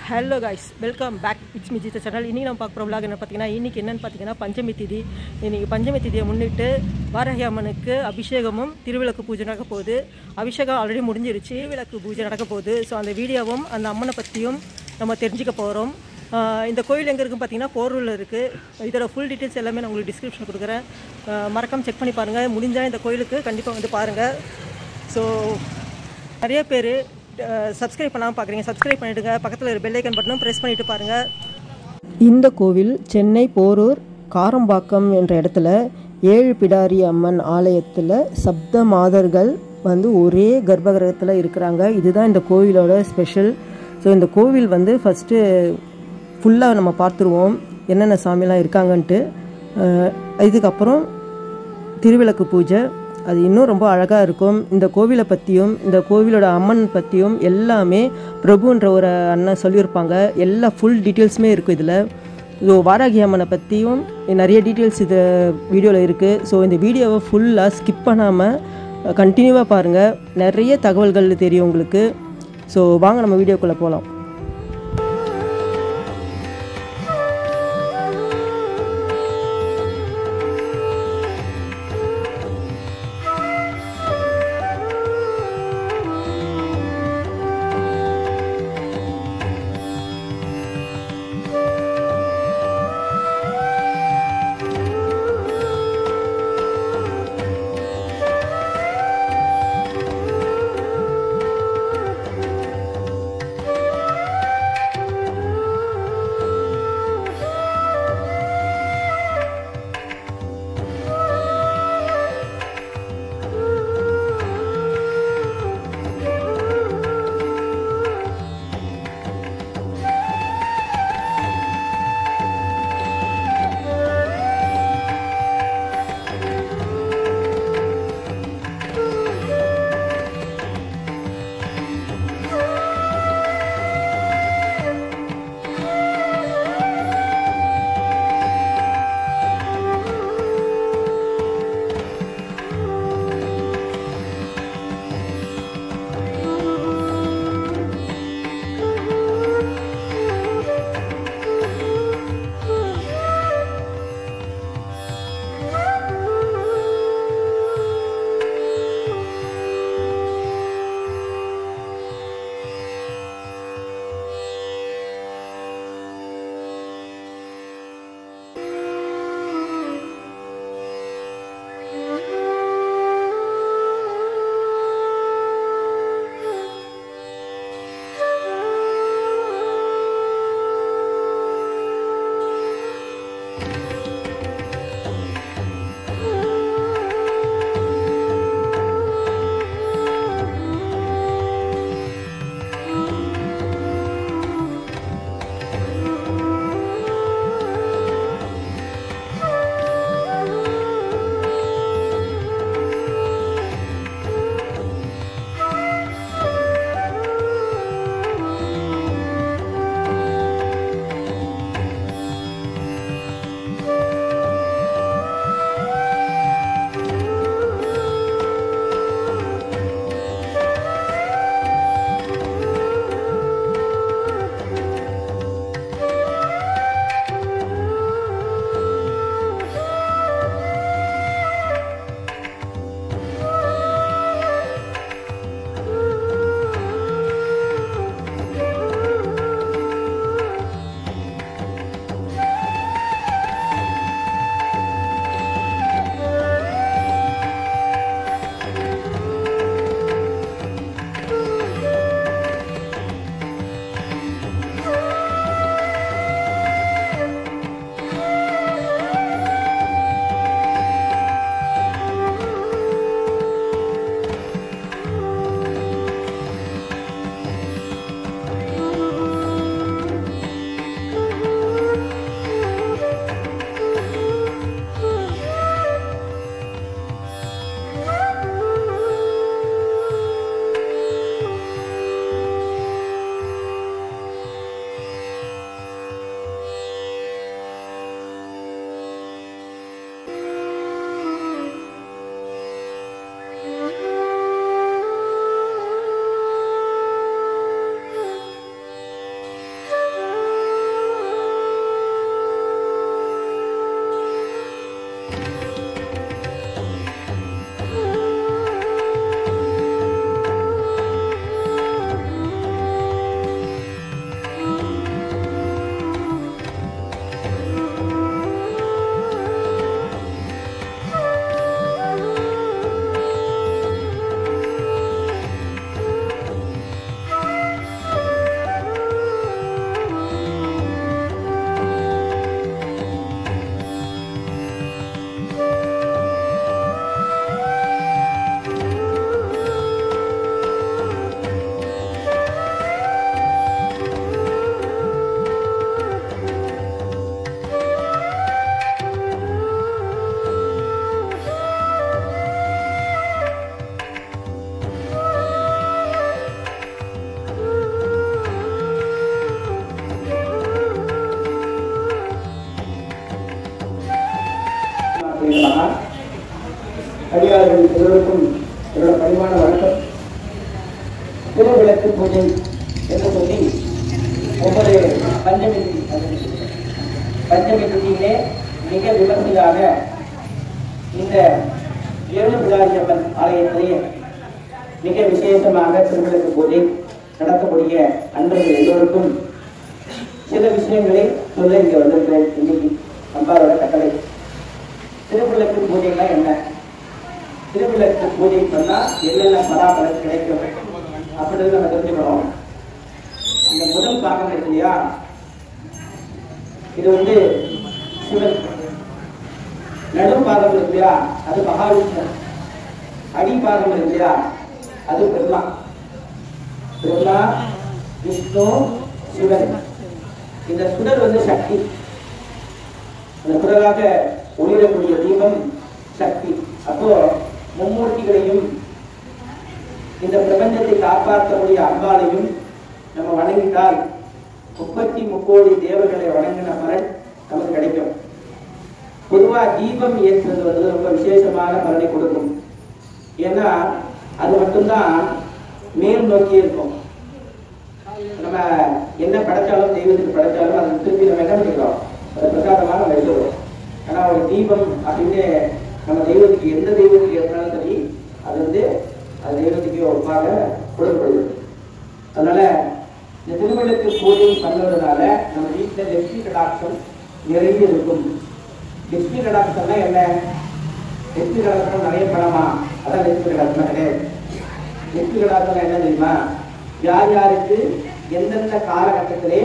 Hello guys, welcome back. It's me ஜித்த channel. இன்றைக்கி நம்ம பார்க்க போகிற vlog என்ன பார்த்தீங்கன்னா, இன்றைக்கி என்னென்னு பார்த்தீங்கன்னா பஞ்சமி திதி. இன்றைக்கி பஞ்சமி திதியை முன்னிட்டு வாராகி அம்மனுக்கு அபிஷேகமும் திருவிளக்கு பூஜை நடக்க போகுது. அபிஷேகம் ஆல்ரெடி முடிஞ்சிருச்சு, திருவிளக்கு பூஜை நடக்க போகுது. ஸோ அந்த வீடியோவும் அந்த அம்மனை பற்றியும் நம்ம தெரிஞ்சுக்க போகிறோம். இந்த கோயில் எங்கே இருக்குன்னு பார்த்தீங்கன்னா போரூரில் இருக்குது. இதோட ஃபுல் டீட்டெயில்ஸ் எல்லாமே நான் உங்களுக்கு டிஸ்கிரிப்ஷன் கொடுக்குறேன், மறக்காமல் செக் பண்ணி பாருங்கள். முடிஞ்சால் இந்த கோயிலுக்கு கண்டிப்பாக வந்து பாருங்கள். ஸோ நிறைய பேர் சப்ஸ்கிரைப் பண்ணாமல் பார்க்குறீங்க, சப்ஸ்கிரைப் பண்ணிவிடுங்க. பக்கத்தில் ஒரு பெல் ஐக்கன் பட்டனும் ப்ரெஸ் பண்ணிவிட்டு பாருங்கள். இந்த கோவில் சென்னை போரூர் காரம்பாக்கம் என்ற இடத்துல 7 பிடாரி அம்மன் ஆலயத்தில் சப்த மாதர்கள் வந்து ஒரே கர்ப்பகிரகத்தில் இருக்கிறாங்க. இதுதான் இந்த கோவிலோட ஸ்பெஷல். ஸோ இந்த கோவில் வந்து ஃபஸ்ட்டு ஃபுல்லாக நம்ம பார்த்துருவோம் என்னென்ன சாமிலாம் இருக்காங்கன்ட்டு. இதுக்கப்புறம் திருவிளக்கு பூஜை, அது இன்னும் ரொம்ப அழகாக இருக்கும். இந்த கோவிலை பற்றியும் இந்த கோவிலோட அம்மன் பற்றியும் எல்லாமே பிரபுன்ற ஒரு அண்ணன் சொல்லியிருப்பாங்க. எல்லா ஃபுல் டீட்டெயில்ஸுமே இருக்குது இதில். ஸோ வாராகி அம்மனை பற்றியும் நிறைய டீட்டெயில்ஸ் இது வீடியோவில் இருக்குது. ஸோ இந்த வீடியோவை ஃபுல்லாக ஸ்கிப் பண்ணாமல் கண்டினியூவாக பாருங்கள், நிறைய தகவல்கள் தெரியும் உங்களுக்கு. ஸோ வாங்க நம்ம வீடியோக்குள்ளே போகலாம். மகா அடியார்கள் எல்லோருக்கும் என்னோட பணிவான வணக்கம். திருவிளக்கு பூஜை என்று சொல்லி ஒவ்வொரு பஞ்சமி திதியிலே மிக விமர்சையாக இந்த ஏழுபிடாரியம்மன் ஆலயத்திலே மிக விசேஷமாக திருவிளக்கு பூஜை நடத்தக்கூடிய அன்பர்கள் எல்லோருக்கும் சில விஷயங்களை சொல்ல இங்கே வந்திருக்கிறேன். இன்னைக்கு அம்பாரோட கட்டளை. திருவிளக்கு பூஜைனா என்ன? திருவிளக்கு பூஜை சொன்னால் என்னென்ன பலாபலம் கிடைக்கும் அப்படின்னு நம்ம தெரிஞ்சுக்கணும். இந்த முதல் பாகம் இருக்கு இல்லையா, இது வந்து சிவன். நடும் பாகம் இருக்கு இல்லையா, அது மகாவிஷ்ணு. அடி பாகம் இருக்கு இல்லையா, அது பிரம்மா. பிரம்மா, விஷ்ணு, சிவன். இந்த சுடர் வந்து சக்தி. அந்த சுடராக ஒளிரக்கூடிய தீபம் சக்தி. அப்போ மும்மூர்த்திகளையும் இந்த பிரபஞ்சத்தை காப்பாற்றக்கூடிய அம்பாளையும் நம்ம வணங்கிட்டால் 33 கோடி தேவர்களை வணங்கின பலன் நமக்கு கிடைக்கும். பொதுவா தீபம் ஏற்றுறது வந்து ரொம்ப விசேஷமான பலனை கொடுக்கும். ஏன்னா அது மட்டும்தான் மேல் நோக்கி இருக்கும். நம்ம என்ன படைச்சாலும் தெய்வத்துக்கு படைச்சாலும் அது திருப்பி நம்ம என்ன பண்ணிக்கிறோம், அது பிரசாதமாக நம்ம எடுத்துக்கிறோம். ஆனா ஒரு தீபம் அப்படின்னு நம்ம தெய்வத்துக்கு எந்த தெய்வத்துக்கு ஏற்றாலும் சரி, அது வந்து அது தெய்வத்துக்கு ஒப்பாக கொடுக்கப்படுது. அதனால இந்த திருவிளக்கு பூஜை பண்ணுவதனால நம்ம வீட்டில் லட்சுமி கடாட்சம் நிறைய இருக்கும். லட்சுமி கடாட்சம்னா என்ன? லட்சுமி கடாட்சம் நிறைய பணமா? அதான் லட்சுமி கடாட்சம் கிடையாது. லட்சுமி கடாட்சம் என்ன தெரியுமா? யார் யாருக்கு எந்தெந்த காலகட்டத்திலே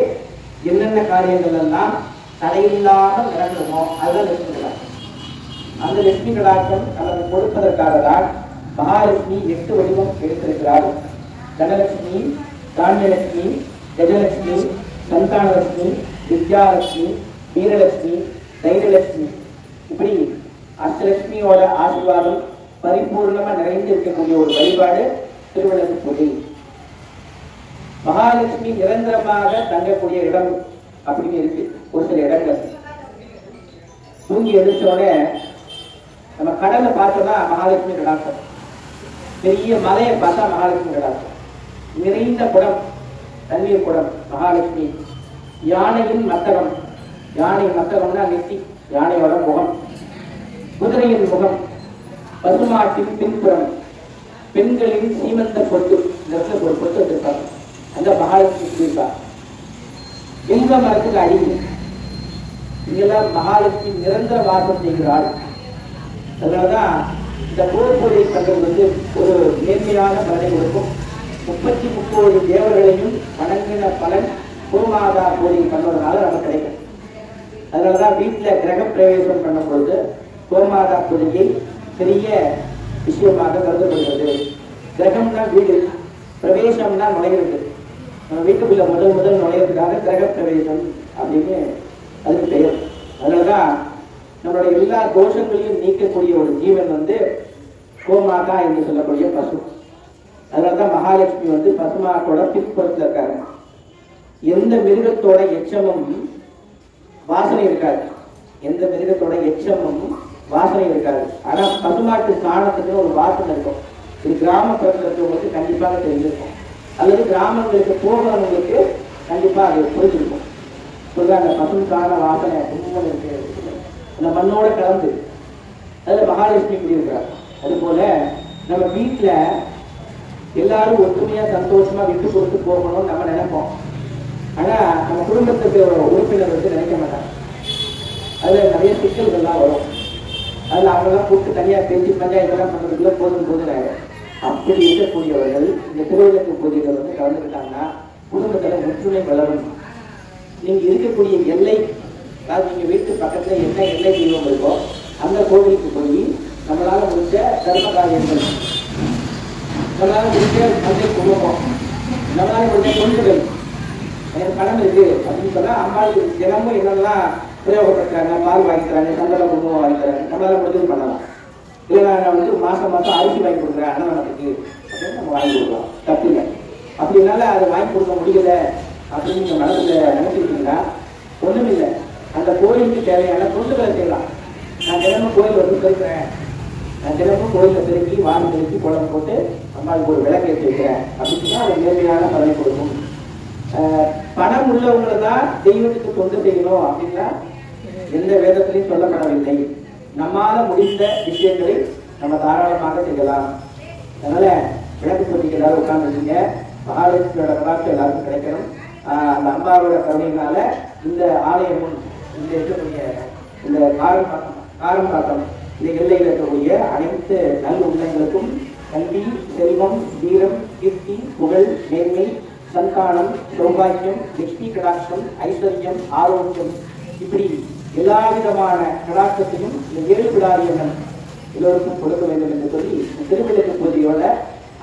என்னென்ன காரியங்கள் எல்லாம் தடையில்லாமல் நடக்கணுமோ அதுதான் லட்சுமி கடாட்சம். அந்த லட்சுமி கடாட்சம் நமக்கு கொடுப்பதற்காக தான் மகாலட்சுமி 8 வடிவம் எடுத்திருக்கிறார். தனலட்சுமி, தானியலட்சுமி, கஜலட்சுமி, சந்தானலட்சுமி, வித்யாலட்சுமி, வீரலட்சுமி, தைரியலட்சுமி, இப்படி அஷ்டலட்சுமியோட ஆசீர்வாதம் பரிபூர்ணமா நிறைந்து இருக்கக்கூடிய ஒரு வழிபாடு திருவிளக்கு பூஜை. மகாலட்சுமி நிரந்தரமாக தங்கக்கூடிய இடம் அப்படின்னு இருக்கு ஒரு சில இடங்கள். தூங்கி எழுந்தோட நம்ம கடலை பார்த்தோம்னா மகாலட்சுமி கடாட்சம், பெரிய மலையை பார்த்தா மகாலட்சுமி கடாட்சம், நிறைந்த குடம், தண்ணீர் குடம் மகாலட்சுமி. யானையின் மத்தகம், யானை மத்தகம்னா நெத்தி, யானையோட முகம். குதிரையின் முகம், பசுமாட்டின் பின்புறம், பெண்களின் சீமந்த பொட்டு, இந்த இடத்துல ஒரு பொட்டு வச்சிருப்பாங்க, அந்த மகாலட்சுமி சொல்லியிருப்பார். வில்வ மரத்துக்கு அடிவு, இங்கெல்லாம் மகாலட்சுமி நிரந்தர வாசம் செய்கிறாள். அதனாலதான் இந்த பூஜை பண்றது வந்து ஒரு நேர்மையான பலனை கொடுக்கும். 33 கோடி தேவர்களையும் வணங்கின பலன் பூமாதா பூஜை பண்ணுவதனால நமக்கு கிடைக்கும். அதனாலதான் வீட்டில் கிரக பிரவேசம் பண்ணும் பொழுது கோமாதா பூஜையை பெரிய விஷயமாக கருதப்படுகிறது. கிரகம்னா வீடு, பிரவேசம்னா நுழைகிறது. நம்ம வீட்டுக்குள்ள முதல் நுழையிறதுக்காக கிரக பிரவேசம் அப்படின்னு அதுக்கு பெயர். அதனாலதான் நம்மளுடைய எல்லா தோஷங்களையும் நீக்கக்கூடிய ஒரு ஜீவன் வந்து கோமாதா என்று சொல்லக்கூடிய பசு. அதனாலதான் மகாலட்சுமி வந்து பசுமாட்டோட பிற்புறத்தில் இருக்காங்க. எந்த மிருகத்தோட எச்சமும் வாசனை இருக்காது, எந்த மிருகத்தோட எச்சமும் வாசனை இருக்காது. ஆனா பசுமாட்டு சாணத்துக்கு ஒரு வாசனை இருக்கும். இது கிராமப்புறத்தில் இருக்கிறவங்களுக்கு கண்டிப்பாக தெரிஞ்சிருக்கும், அல்லது கிராமங்களுக்கு போகிறவங்களுக்கு கண்டிப்பா அது புரிஞ்சிருக்கும். சொல்றாங்க பசு சாண வாசனை ரொம்ப இருக்கு, அந்த மண்ணோட கலந்து. அதுல மகாலட்சுமி குடியிருக்கிறார். அது போல நம்ம வீட்டுல எல்லாரும் ஒற்றுமையா சந்தோஷமா விட்டு கொடுத்து போகணும்னு நம்ம நினைப்போம். ஆனா நம்ம குடும்பத்துக்கு உறுப்பினர் வந்து நினைக்க மாட்டாங்க. அதுல நிறைய சிக்கல்கள்லாம் வரும். அதுல அவங்கெல்லாம் கூப்பிட்டு தனியா பேசி பஞ்சாயத்தெல்லாம் பண்றதுக்குள்ள போதும் அப்படி இருக்கக்கூடியவர்கள் இந்த திருவிளக்கு பூஜைகள் வந்து கலந்துக்கிட்டாங்கன்னா குடும்பத்துல ஒற்றுமை வளரும். நீங்க இருக்கக்கூடிய எல்லை, அதாவது நீங்க வீட்டு பக்கத்துல என்ன எல்லை தெய்வம் இருக்கோ அந்த கோவிலுக்கு போய் நம்மளால முடிஞ்ச தர்ம காரியங்கள், நம்மளால முடிஞ்ச மஞ்சள் குடும்பம், நம்மளால முடிஞ்ச தொண்டுகள், எனக்கு பணம் இருக்கு அப்படின்னு சொன்னா அம்மாவுக்கு தினமும் என்னெல்லாம் உபயோகப்படுத்துறாங்க, பால் வாங்கிக்கிறாங்க, சந்தனம் குங்குமம் வாங்கிக்கிறாங்க, நம்மளால முடிஞ்சது பண்ணலாம். இல்லை நான் வந்து மாசம் அரிசி வாங்கி கொடுக்குறேன் அன்னதானத்துக்கு அப்படின்னு நம்ம வாங்கி கொடுக்கலாம், தப்பு இல்லை. அப்படின்னால அதை வாங்கி கொடுக்க முடியல அப்படின்னு நீங்க மனசுல நினைச்சிருக்கீங்கன்னா ஒண்ணும் இல்லை, அந்த கோயிலுக்கு தேவையான தொண்டுகளை செய்யலாம். நான் தினமும் கோயில் வந்து பெருக்கிறேன், நான் தினமும் கோயிலில் பெருக்கி வாரி பெருக்கி குழம்பு போட்டு அம்மாவுக்கு ஒரு விளக்கு ஏற்றி வைக்கிறேன் அப்படின்னா அது நேர்மையான பலனை கொடுக்கும். பணம் உள்ளவங்களை தான் தெய்வத்துக்கு தொண்டு செய்யணும் அப்படின்னா எந்த வேதத்திலையும் சொல்லப்படவில்லை. நம்மால முடிந்த விஷயங்களை நம்ம தாராளமாக செய்யலாம். அதனால விளக்கு போட்டிக்கு எல்லாரும் உட்கார்ந்துருக்கீங்க. மகாலட்சுமியோட கடாட்சம் எல்லாருக்கும் கிடைக்கணும். அந்த அம்பாவோட கருணையினால இந்த ஆலயமும் இந்த இருக்கக்கூடிய இந்த காரம்பாக்கம் இந்த எல்லையில் இருக்கக்கூடிய அனைத்து நல் உள்ளங்களுக்கும் கல்வி, செல்வம், வீரம், கீர்த்தி, புகழ், மேன்மை, சந்தானம், சௌபாகியம், லட்சுமி கடாட்சம், ஐஸ்வர்யம், ஆரோக்கியம் இப்படி எல்லா விதமான கடாட்சத்தையும் இந்த 7 பிடாரியம்மன் எல்லோருக்கும் கொடுக்க வேண்டும் என்று சொல்லி திருவிளக்கு பூஜையோட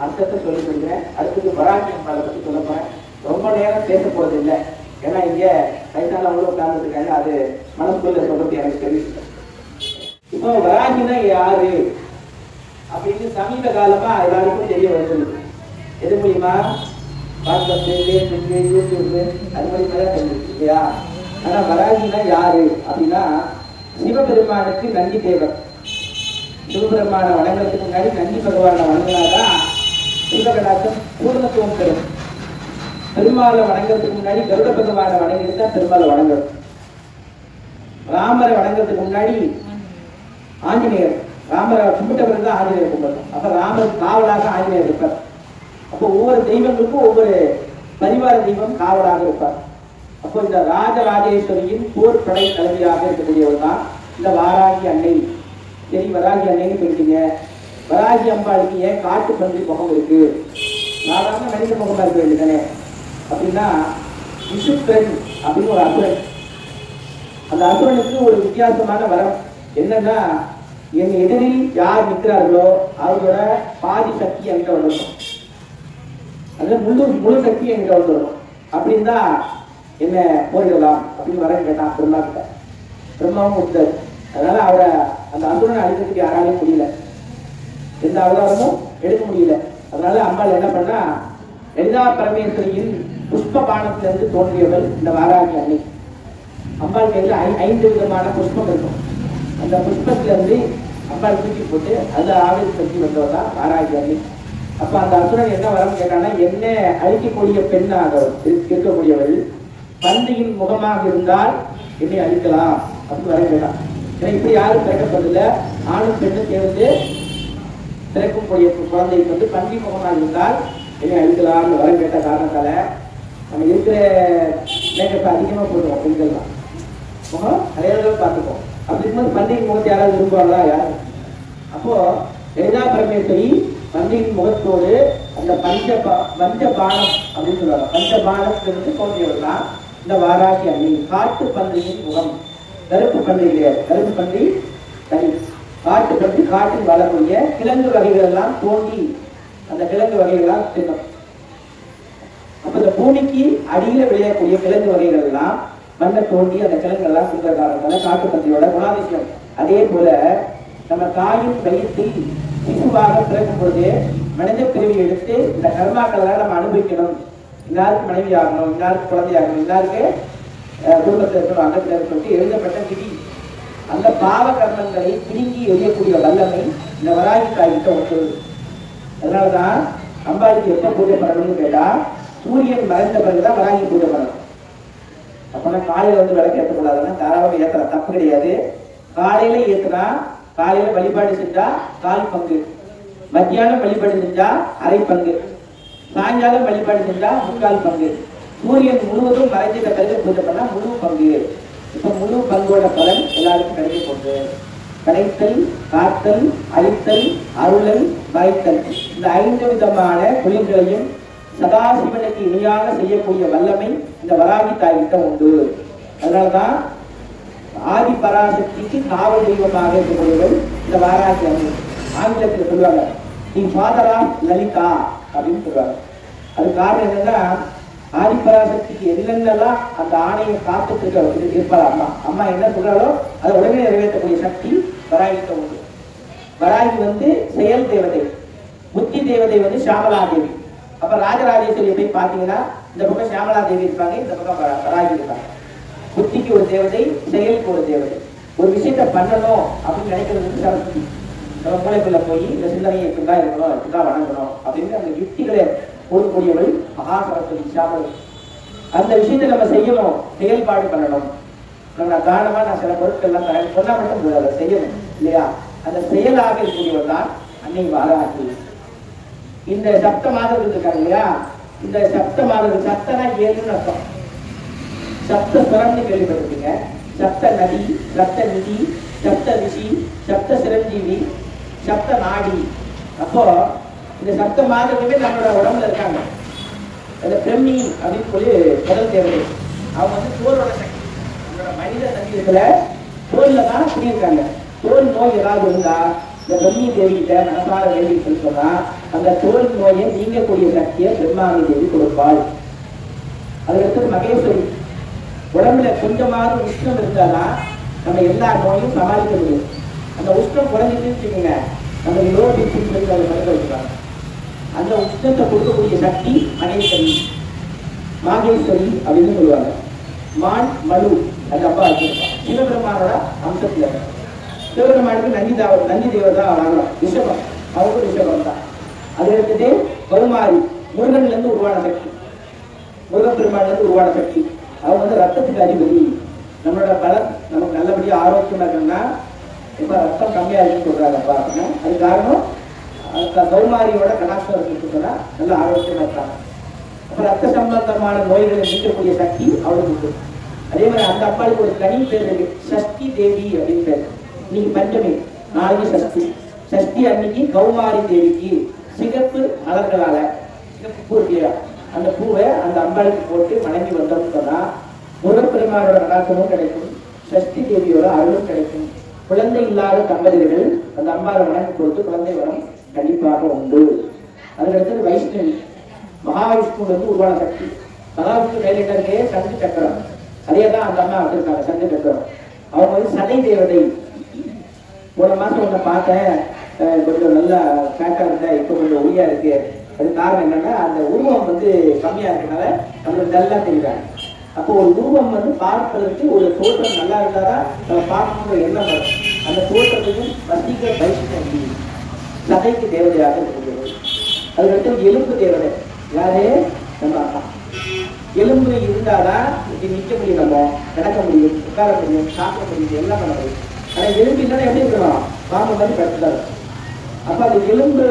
அர்த்தத்தை சொல்லிக் கொடுக்கிறேன். அடுத்தது வராகி அம்பாளை பற்றி சொல்ல போறேன். ரொம்ப நேரம் பேச போறது இல்லை, ஏன்னா இங்க வயசானவங்களும் உட்கார்ந்துட்டு இருக்காங்க. அது மனசுக்குள்ள சொல்றது எனக்கு தெரியும். இப்போ வராகினா யாரு அப்படின்னு சமீப காலமா எல்லாருக்கும் தெரிய வருது. எது மூலியமா? வாட்ஸ்அப், யூடியூப் அது மூலியமா தான் தெரிஞ்சிருக்கு இல்லையா? ஆனா வராகினா யாரு அப்படின்னா சிவபெருமானுக்கு நந்தி தேவர். சிவபெருமான வணங்குறதுக்கு முன்னாடி நந்தி பகவானை வணங்கினாதான் சிவகடாட்சம் பூர்ணத்துவம் பெறும். பெருமாளை வணங்குறதுக்கு முன்னாடி கருட பகவானை வணங்கிட்டு தான் பெருமாளை வணங்கணும். ராமரை வணங்குறதுக்கு முன்னாடி ஆஞ்சநேயர், ராமரை கும்பிட்ட பிறகு தான் ஆஞ்சநேயர் கும்பிடணும். அப்ப ராமர் காவலாக ஆஞ்சநேயர் இருப்பார். அப்போ ஒவ்வொரு தெய்வங்களுக்கும் ஒவ்வொரு பரிவார தெய்வம் காவலாக இருப்பார். அப்போ இந்த ராஜராஜேஸ்வரியின் போர் படை தலைவியாக இருக்கக்கூடியவர் தான் இந்த வாராகி அன்னை. சரி, வராகி அன்னைன்னு சொல்லிட்டீங்க. வராகி அம்பாளுக்கு ஏன் காட்டு பன்றி முகம் இருக்கு? சாதாரண மனித முகமா இருக்க வேண்டியதானே அப்படின்னா, விசுப்பெண் அப்படின்னு ஒரு அசுரன். அந்த அசுரனுக்கு ஒரு வித்தியாசமான வரம் என்னன்னா, என் எதிரில் யார் நிற்கிறார்களோ அவர்களோட பாதி சக்தி என்கிட்ட வந்துடும், அது முழு சக்தி என்கிட்ட வந்துடும். அப்படின்னு தான் என்ன போயிடலாம் அப்படின்னு வர கேட்டான் பிரம்மா கிட்ட. பிரம்மாவும் கொடுத்தாரு. அதனால அவரை அந்த அசுரனை அழிக்கிறதுக்கு யாராலையும் முடியல, எந்த அவதாரமும் எடுக்க முடியல. அதனால அம்பாள் என்ன பண்ணா, லலிதா பரமேஸ்வரியின் புஷ்ப பானத்திலிருந்து தோன்றியவள் இந்த வாராகி அன்னை. அம்பாள் கையில 5 விதமான புஷ்பம் இருக்கும். அந்த புஷ்பத்திலிருந்து அம்பாள் தூக்கி போட்டு அதுல ஆவிரி பற்றி வந்தவர் தான் வாராகி அன்னை. அப்ப அந்த அசுரன் என்ன வரம் கேட்டான்னா, என்ன அழிக்கக்கூடிய பெண்ணாக இருக்கக்கூடியவள் பன்றியின் முகமாக இருந்தால் என்னை அழிக்கலாம் அப்படின்னு வர கேட்டான். ஏன்னா இப்படி யாரும் பிறக்கப்படல, ஆணும் பெண்ணும் சேர்ந்து பிறக்கும் கூடிய குழந்தைக்கு வந்து பன்றி முகமாக இருந்தால் என்னை அழிக்கலாம்னு வர கேட்ட காரணத்தால நம்ம இருக்கிற மேக்கப்பை அதிகமாக போடுவோம். பெண்கள்லாம் முகம் நிறைய பார்த்துப்போம். அப்படி இருக்கும்போது பன்றியின் முகத்தை யாராவது விரும்புவாங்களா? யாரும். அப்போ லலிதா பரமேஸ்வரி பன்றியின் முகத்தோடு அந்த பஞ்ச பானம் அப்படின்னு சொல்லுவாங்க. பஞ்சபானத்திலிருந்து தோன்றியவர் தான் இந்த வாராகி அணி. காட்டு பன்றியின் முகம். கருப்பு பன்றி கிடையாது, கருப்பு பன்றி தனி. காட்டு பன்றி காட்டில் வளரக்கூடிய கிழங்கு வகைகள் எல்லாம் தோண்டி அந்த கிழங்கு வகைகள் எல்லாம் தின்னும். அப்ப இந்த பூமிக்கு அடியில விளையக்கூடிய கிழங்கு வகைகள் எல்லாம் மண்ணை தோண்டி அந்த கிழங்கு எல்லாம் தின்ற காரணத்தால காட்டு பன்றியோட குணாதிசயம். அதே போல நம்ம தாயின் வயிற்றில் சிசுவாக பிறக்கும் பொழுது மனித பிரிவை எடுத்து இந்த கர்மாக்கள் எல்லாம் நம்ம அனுபவிக்கணும். இன்னாருக்கு மனைவி ஆகணும், இன்னாருக்கு குழந்தை ஆகணும், இன்னாருக்கு குடும்பத்தில் இருக்கணும், அங்கத்தில் சொல்லிட்டு எழுதப்பட்ட விதி. அந்த பாவ கர்மங்களை பிடுங்கி எரியக்கூடிய வல்லமை இந்த வராகி தாய்கிட்ட உண்டு. அதனாலதான் அம்பாளுக்கு எப்ப பூஜை பண்ணணும்னு கேட்டா, சூரியன் மறைந்த பிறகுதான் வராகி பூஜை பண்ணணும். அப்பனா காலையில வந்து விளக்கு ஏற்றக்கூடாதுன்னா தாராளமாக ஏற்றலாம், தப்பு கிடையாது. காலையில ஏற்றினா காலையில வழிபாடு செஞ்சா 1/4 பங்கு, மத்தியானம் வழிபாடு செஞ்சா 1/2 பங்கு, சாயங்காலம் வழிபாடு செஞ்சா 3/4 பங்கு, சூரியன் முழுவதும் மறைஞ்சிட்ட பிறகு பூஜை பண்ணா முழு பங்கு. இப்ப முழு பங்கோட பலன் எல்லாருக்கும் கிடைக்க போகுது. படைத்தல், காத்தல், அழித்தல், அருளல், மறைத்தல், இந்த 5 விதமான தொழில்களையும் சதாசிவனுக்கு இணையாக செய்யக்கூடிய வல்லமை இந்த வராகி தாய்கிட்ட உண்டு. அதனாலதான் ஆதி பராசக்திக்கு காவல் தெய்வமாக இருக்கக்கூடியவர்கள் இந்த வாராகி அணி. ஆங்கிலத்தில் சொல்லுவாங்க, தி ஃபாதர் ஆஃப் லலிதா அப்படின்னு சொல்லுவாங்க. அது காரணம் என்னன்னா, ஆதி பராசக்திக்கு என்னென்னலாம் அந்த ஆணையை காத்துட்டு இருப்பாள் அம்மா. அம்மா என்ன சொல்றாலோ அதை உடனே நிறைவேற்றக்கூடிய சக்தி வராகிட்ட உண்டு. வராகி வந்து செயல் தேவதை, புத்தி தேவதை வந்து ஷியாமலா தேவி. அப்ப ராஜராஜேஸ்வரியை போய் பார்த்தீங்கன்னா இந்த பக்கம் ஷியாமலா தேவி இருப்பாங்க, இந்த பக்கம் வராகி இருப்பாங்க. புத்திக்கு ஒரு தேவதை, செயலுக்கு ஒரு தேவதை. ஒரு விஷயத்த பண்ணணும் அப்படின்னு நினைக்கிறது சரஸ்வதி. நம்ம மூளைக்குள்ள போய் இந்த சிந்தனையை இப்படிதான் இருக்கணும், இப்படிதான் வணங்கணும் அப்படின்னு அந்த யுக்திகளை கொடுக்கக்கூடியவள் மகா சரஸ்வதி சாமி. அந்த விஷயத்தை நம்ம செய்யணும், செயல்பாடு பண்ணணும். நம்ம காரணமா நான் சில பொருட்கள் எல்லாம் சொன்னா மட்டும் போதாது, செய்யணும் இல்லையா? அந்த செயலாக இருக்கக்கூடியவர் தான் அன்னை வாராகி. இந்த சப்த மாதங்கள் இருக்காங்க இல்லையா? இந்த சப்த மாதங்கள், சப்தனா 7ன்னு அர்த்தம். சப்த ஸ்வரம்னு கேள்விப்பட்டிருக்கீங்க. சப்த நதி, சப்த நிதி, சப்த ரிஷி, சப்த சிரஞ்சீவி, சப்த நாடி. அப்போ இந்த சப்த மாதங்களுமே நம்மளோட உடம்புல இருக்காங்க. அந்த பிரம்மி அப்படின்னு சொல்லி முதல் தேவை. அவங்க வந்து தோலோட சக்தி, நம்மளோட மனித சரீரத்துல தோல்ல தான் குடியிருக்காங்க. தோல் நோய் ஏதாவது இருந்தா இந்த பிரம்மி தேவி கிட்ட மனசார வேண்டி சொன்னா அந்த தோல் நோயை நீங்கக்கூடிய சக்தியை பிரம்மாணி தேவி கொடுப்பாள். அதுக்கடுத்து மகேஸ்வரி. உடம்புல கொஞ்சமாவது உஷ்ணம் இருந்தாதான் நம்ம எல்லா நோயும் சமாளிக்க முடியும். அந்த உஷ்ணம் குறைஞ்சிட்டுன்னு வச்சுக்கோங்க, நம்ம யோசிச்சு சொல்லி அதை மருந்து வைக்கிறாங்க. அந்த உஷ்ணத்தை கொடுக்கக்கூடிய சக்தி மகேஸ்வரி, மாகேஸ்வரி அப்படின்னு சொல்லுவாங்க. மான் மலு அது அப்பா வச்சிருப்பான். சிவபெருமானோட அம்சத்துல சிவபெருமானுக்கு நந்தி தேவதா வாங்கலாம். ரிஷபம், அவருக்கு ரிஷபம் தான். அது எடுத்துட்டு கௌமாரி, முருகன்ல இருந்து உருவான சக்தி, முருகப்பெருமான்ல இருந்து உருவான சக்தி. அவங்க வந்து ரத்தத்துக்கு அதிபதி. நம்மளோட பலம் நமக்கு நல்லபடியா ஆரோக்கியமா இருக்கணும்னா இப்ப ரத்தம் கம்மியா இருக்குன்னு சொல்றாங்கப்பா அப்படின்னா அது காரணம் கௌமாரியோட கடாட்சம் இருக்குன்னு சொன்னா நல்ல ஆரோக்கியமா இருக்காங்க. அப்ப ரத்த சம்பந்தமான நோய்களை நீக்கக்கூடிய சக்தி அவளுக்கு உண்டு. அதே மாதிரி அந்த அப்பாளுக்கு ஒரு தனி பேர் இருக்கு, சஷ்டி தேவி அப்படின்னு பேர். இன்னைக்கு பஞ்சமி, நாளைக்கு சஷ்டி. சஷ்டி அன்னைக்கு கௌமாரி தேவிக்கு சிகப்பு மலர்களால, சிகப்பு பூ இல்லையா, அந்த பூவை அந்த அம்பாளுக்கு போட்டு வணங்கி வந்தோம்னு சொன்னா முருகப்பெருமானோட கடாட்சமும் கிடைக்கும், சஷ்டி தேவியோட அருளும் கிடைக்கும். குழந்தை இல்லாத தம்பதிகள் அந்த அம்பாவை வணங்கி கொடுத்து குழந்தை வரம் கண்டிப்பாக உண்டு. அதுக்கடுத்தது வைஷ்ணவி, மகாவிஷ்ணுல இருந்து உருவான சக்தி. மகாவிஷ்ணு கையில இருக்கே சங்கு சக்கரம், அதே தான் அந்த அம்மா வச்சிருக்காங்க, சங்கு சக்கரம். அவங்க வந்து சதை தேவதை. போன மாசம் ஒண்ணு பார்த்தேன், கொஞ்சம் நல்லா ஃபேட்டா இருந்த, இப்போ கொஞ்சம் ஒளியா இருக்கு. அது காரணம் என்னன்னா அந்த உருவம் வந்து கம்மியா இருக்கனால நம்மளுக்கு நல்லா தெரியுறாங்க. அப்போ ஒரு உருவம் வந்து பார்ப்பதற்கு ஒரு தோற்றம் நல்லா இருந்தாதான் நம்ம பார்க்கணுங்கிற எண்ணம் வரும். அந்த தோற்றத்தையும் வசீகர வைஷ்ணவி சதைக்கு தேவதையாக இருக்கிறது. அதுக்கடுத்து எலும்பு தேவதை. யாரே? நம்ம அம்மா. எலும்பு இருந்தாதான் இப்படி நிற்க முடியும், நம்ம நடக்க முடியும், உட்கார முடியும், சாப்பிட முடியும், எல்லாம் பண்ண முடியும். ஆனா எலும்பு இல்லைன்னா எப்படி இருக்கணும்? பாம்பு மாதிரி படுத்துதான். அப்ப அந்த எலும்பு